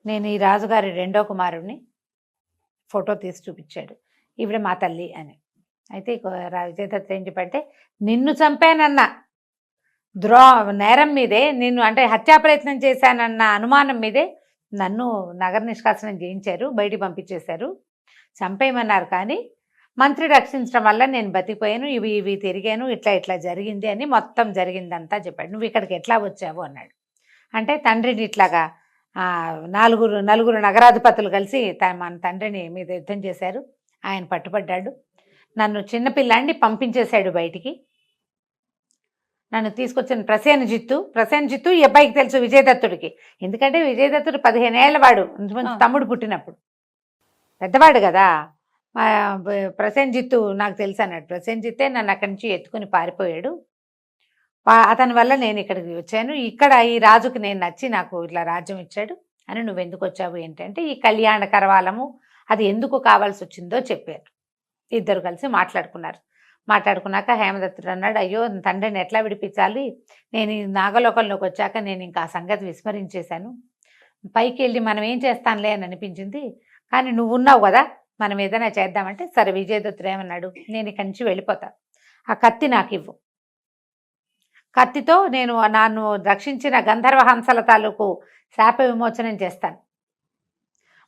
నేను ఈ రాజుగారి రెండో కుమారుడిని, ఫోటో తీసి చూపించాడు, ఈవిడ మా తల్లి అని. అయితే విజయదత్తుడు ఏం చెప్పంటే, నిన్ను చంపానన్న నేరం మీదే, నిన్ను అంటే హత్యా ప్రయత్నం చేశానన్న అనుమానం మీదే నన్ను నగర నిష్కాసనం చేయించారు, బయటికి పంపించేశారు, చంపేయమన్నారు, కానీ మంత్రి రక్షించడం వల్ల నేను బతికిపోయాను, ఇవి తిరిగాను, ఇట్లా జరిగింది అని మొత్తం జరిగిందంతా చెప్పాడు. నువ్వు ఇక్కడికి ఎట్లా వచ్చావు అన్నాడు. అంటే తండ్రిని ఇట్లాగా నలుగురు నగరాధిపతులు కలిసి మన తండ్రిని మీద యుద్ధం చేశారు, ఆయన పట్టుబడ్డాడు, నన్ను చిన్నపిల్లాన్ని పంపించేశాడు బయటికి, నన్ను తీసుకొచ్చిన ప్రసేనజిత్తు ఈ అబ్బాయికి తెలుసు విజయదత్తుడికి, ఎందుకంటే విజయదత్తుడు 15 ఏళ్ల వాడు, తమ్ముడు పుట్టినప్పుడు పెద్దవాడు కదా. ప్రసేనజిత్తు నాకు తెలుసు అన్నాడు. ప్రసేనజిత్తే నన్ను అక్కడి నుంచి ఎత్తుకుని పారిపోయాడు, అతని వల్ల నేను ఇక్కడికి వచ్చాను, ఇక్కడ ఈ రాజుకి నేను నచ్చి నాకు ఇట్లా రాజ్యం ఇచ్చాడు అని, నువ్వు ఎందుకు వచ్చావు ఏంటంటే ఈ కళ్యాణ కరవాలము అది ఎందుకు కావాల్సి వచ్చిందో చెప్పారు. ఇద్దరు కలిసి మాట్లాడుకున్నాక హేమదత్తుడు అన్నాడు, అయ్యో తండ్రిని ఎట్లా విడిపించాలి, నేను ఈ నాగలోకంలోకి వచ్చాక నేను ఇంకా ఆ సంగతి విస్మరించేశాను, పైకి వెళ్ళి మనం ఏం చేస్తానులే అని అనిపించింది, కానీ నువ్వు ఉన్నావు కదా మనం ఏదైనా చేద్దామంటే, సరే విజయదత్తుడు ఏమన్నాడు, నేను ఇక్కడి నుంచి వెళ్ళిపోతా, ఆ కత్తి నాకు ఇవ్వు, కత్తితో నేను నన్ను రక్షించిన గంధర్వ హంసల తాలూకు శాప విమోచనం చేస్తాను,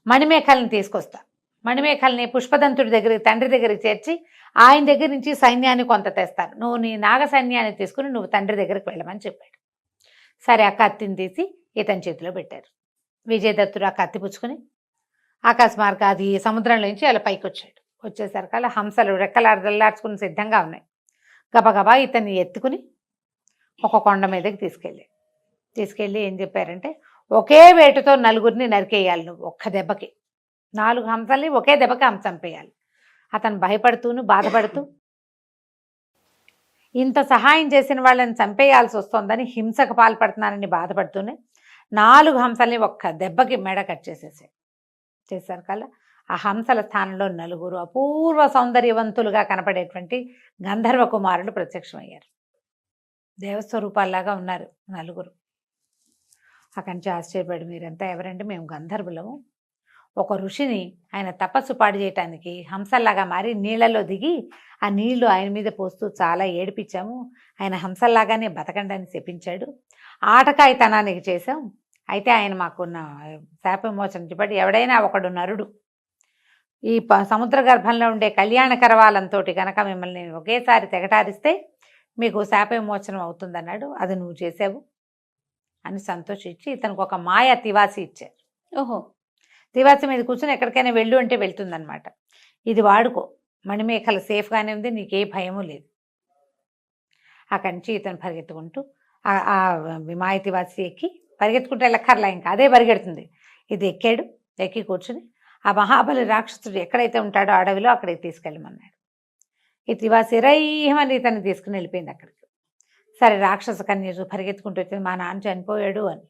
మణిమేఖల్ని తీసుకొస్తా, మణిమేఖల్ని పుష్పదంతుడి దగ్గరికి తండ్రి దగ్గరికి చేర్చి ఆయన దగ్గర నుంచి సైన్యాన్ని కొంత తెస్తాను, నువ్వు నీ నాగ సైన్యాన్ని తీసుకుని నువ్వు తండ్రి దగ్గరికి వెళ్ళమని చెప్పాడు. సరే ఆ కత్తిని తీసి ఇతని చేతిలో పెట్టారు. విజయదత్తుడు ఆ కత్తి పుచ్చుకొని ఆకాశమార్గ అది సముద్రంలో నుంచి అలా పైకి వచ్చేసరికి అలా హంసలు రెక్కలార్చుకుని సిద్ధంగా ఉన్నాయి. గబగబా ఇతన్ని ఎత్తుకుని ఒక కొండ మీదకి తీసుకెళ్ళి ఏం చెప్పారంటే, ఒకే వేటుతో నలుగురిని నరికేయాలి, నువ్వు ఒక్క దెబ్బకి 4 హంసల్ని ఒకే దెబ్బకి చంపేయాలి. అతను భయపడుతూను బాధపడుతూ ఇంత సహాయం చేసిన వాళ్ళని చంపేయాల్సి వస్తుందని, హింసకు పాల్పడుతున్నానని బాధపడుతూనే 4 హంసల్ని ఒక్క దెబ్బకి మెడ కట్ చేసేసరికల్లా ఆ హంసల స్థానంలో 4 అపూర్వ సౌందర్యవంతులుగా కనపడేటువంటి గంధర్వ కుమారులు ప్రత్యక్షమయ్యారు. దేవస్వరూపాల్లాగా ఉన్నారు 4. అక్కడి నుంచి ఆశ్చర్యపడి, మీరంతా ఎవరంటే, మేము గంధర్వులము, ఒక ఋషిని ఆయన తపస్సు పాడు చేయటానికి హంసల్లాగా మారి నీళ్లలో దిగి ఆ నీళ్లు ఆయన మీద పోస్తూ చాలా ఏడిపించాము, ఆయన హంసల్లాగానే బతకండి చెప్పించాడు, ఆటకాయితనానికి చేశాం, అయితే ఆయన మాకున్న శాప విమోచన చెప్పి ఎవడైనా ఒకడు నరుడు ఈ సముద్ర గర్భంలో ఉండే కళ్యాణ కరవాలంతో కనుక మిమ్మల్ని ఒకేసారి తెగటారిస్తే మీకు శాప విమోచనం అవుతుందన్నాడు, అది నువ్వు చేసావు అని సంతోషించి ఇతనికి ఒక మాయ తివాసి ఇచ్చారు. ఓహో. తివాసి మీద కూర్చొని ఎక్కడికైనా వెళ్ళు అంటే వెళ్తుందనమాట, ఇది వాడుకో, మణిమేఖల సేఫ్గానే ఉంది, నీకే భయము లేదు. అక్కడి నుంచి ఇతను పరిగెత్తుకుంటూ ఆ మాయ తివాసి ఎక్కి పరిగెత్తుకుంటే వెళ్ళక్కర్లా, ఇంకా అదే పరిగెడుతుంది, ఇది ఎక్కి కూర్చుని ఆ మహాబలి రాక్షసుడు ఎక్కడైతే ఉంటాడో అడవిలో అక్కడికి తీసుకెళ్ళమన్నాడు. ఈ తివాసి రైహమని ఇతన్ని తీసుకుని వెళ్ళిపోయింది అక్కడికి. సరే రాక్షస కన్యజు పరిగెత్తుకుంటూ వచ్చింది, మా నాన్న చనిపోయాడు అని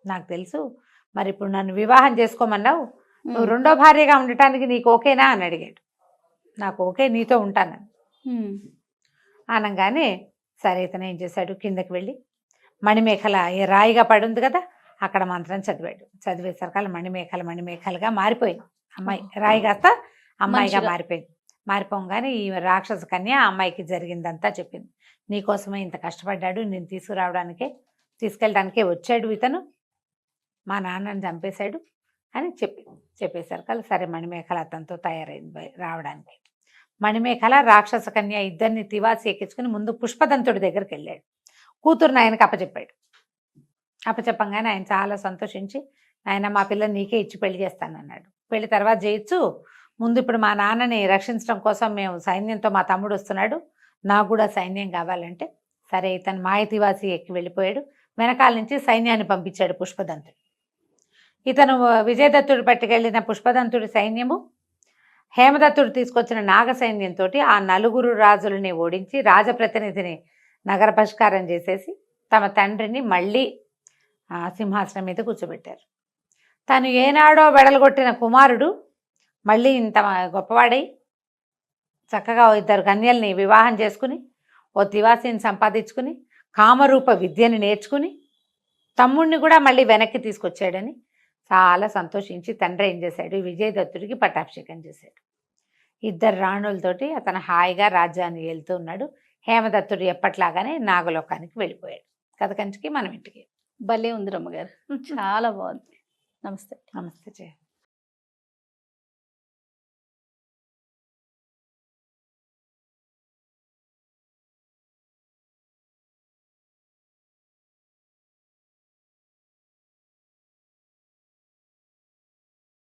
నాకు తెలుసు, మరి ఇప్పుడు నన్ను వివాహం చేసుకోమన్నావు, నువ్వు 2వ భార్యగా ఉండటానికి నీకు ఓకేనా అని అడిగాడు. నాకు ఓకే, నీతో ఉంటానని అనగానే సరే ఇతను ఏం చేశాడు, కిందకి వెళ్ళి మణిమేఖల రాయిగా పడుంది కదా అక్కడ మంత్రం చదివేసరికల్లా మణిమేఖలుగా మారిపోయింది అమ్మాయి, రాయి కాస్త అమ్మాయిగా మారిపోయింది. మారిపోగానే ఈ రాక్షస కన్య ఆ అమ్మాయికి జరిగిందంతా చెప్పింది. నీకోసమే ఇంత కష్టపడ్డాడు, నేను తీసుకెళ్ళడానికే వచ్చాడు ఇతను, మా నాన్నని చంపేశాడు అని చెప్పేసరికల్లా సరే మణిమేఖల అతనితో తయారైంది రావడానికి. మణిమేఖల రాక్షస కన్య ఇద్దరిని తివాసి ఎక్కించుకుని ముందు పుష్పదంతుడి దగ్గరికి వెళ్ళాడు, కూతురుని ఆయనకు అప్పచెప్పంగానే ఆయన చాలా సంతోషించి, ఆయన మా పిల్లని నీకే ఇచ్చి పెళ్లి చేస్తానన్నాడు. పెళ్లి తర్వాత చేయొచ్చు, ముందు ఇప్పుడు మా నాన్నని రక్షించడం కోసం మేము సైన్యంతో మా తమ్ముడు వస్తున్నాడు, నాకు కూడా సైన్యం కావాలంటే సరే ఇతను మాయతివాసి ఎక్కి వెళ్ళిపోయాడు. వెనకాల నుంచి సైన్యాన్ని పంపించాడు పుష్పదంతుడు. ఇతను విజయదత్తుడు పట్టుకెళ్ళిన పుష్పదంతుడి సైన్యము హేమదత్తుడు తీసుకొచ్చిన నాగ సైన్యంతో ఆ 4 రాజులని ఓడించి రాజప్రతినిధిని నగర బహిష్కారం చేసేసి తమ తండ్రిని మళ్ళీ సింహాసనం మీద కూర్చోబెట్టారు. తను ఏనాడో వెడలగొట్టిన కుమారుడు మళ్ళీ ఇంత గొప్పవాడై చక్కగా 2 కన్యల్ని వివాహం చేసుకుని ఓ తివాసిని సంపాదించుకుని కామరూప విద్యని నేర్చుకుని తమ్ముడిని కూడా మళ్ళీ వెనక్కి తీసుకొచ్చాడని చాలా సంతోషించి తండ్రి ఏం చేశాడు, విజయదత్తుడికి పట్టాభిషేకం చేశాడు. 2 రాణులతోటి అతను హాయిగా రాజ్యాన్ని వెళ్తూ ఉన్నాడు. హేమదత్తుడు ఎప్పట్లాగానే నాగలోకానికి వెళ్ళిపోయాడు. కథ కంచికి మనం ఇంటికి. భలే ఉంది రమ్మగారు, చాలా బాగుంది. నమస్తే. నమస్తే జయ.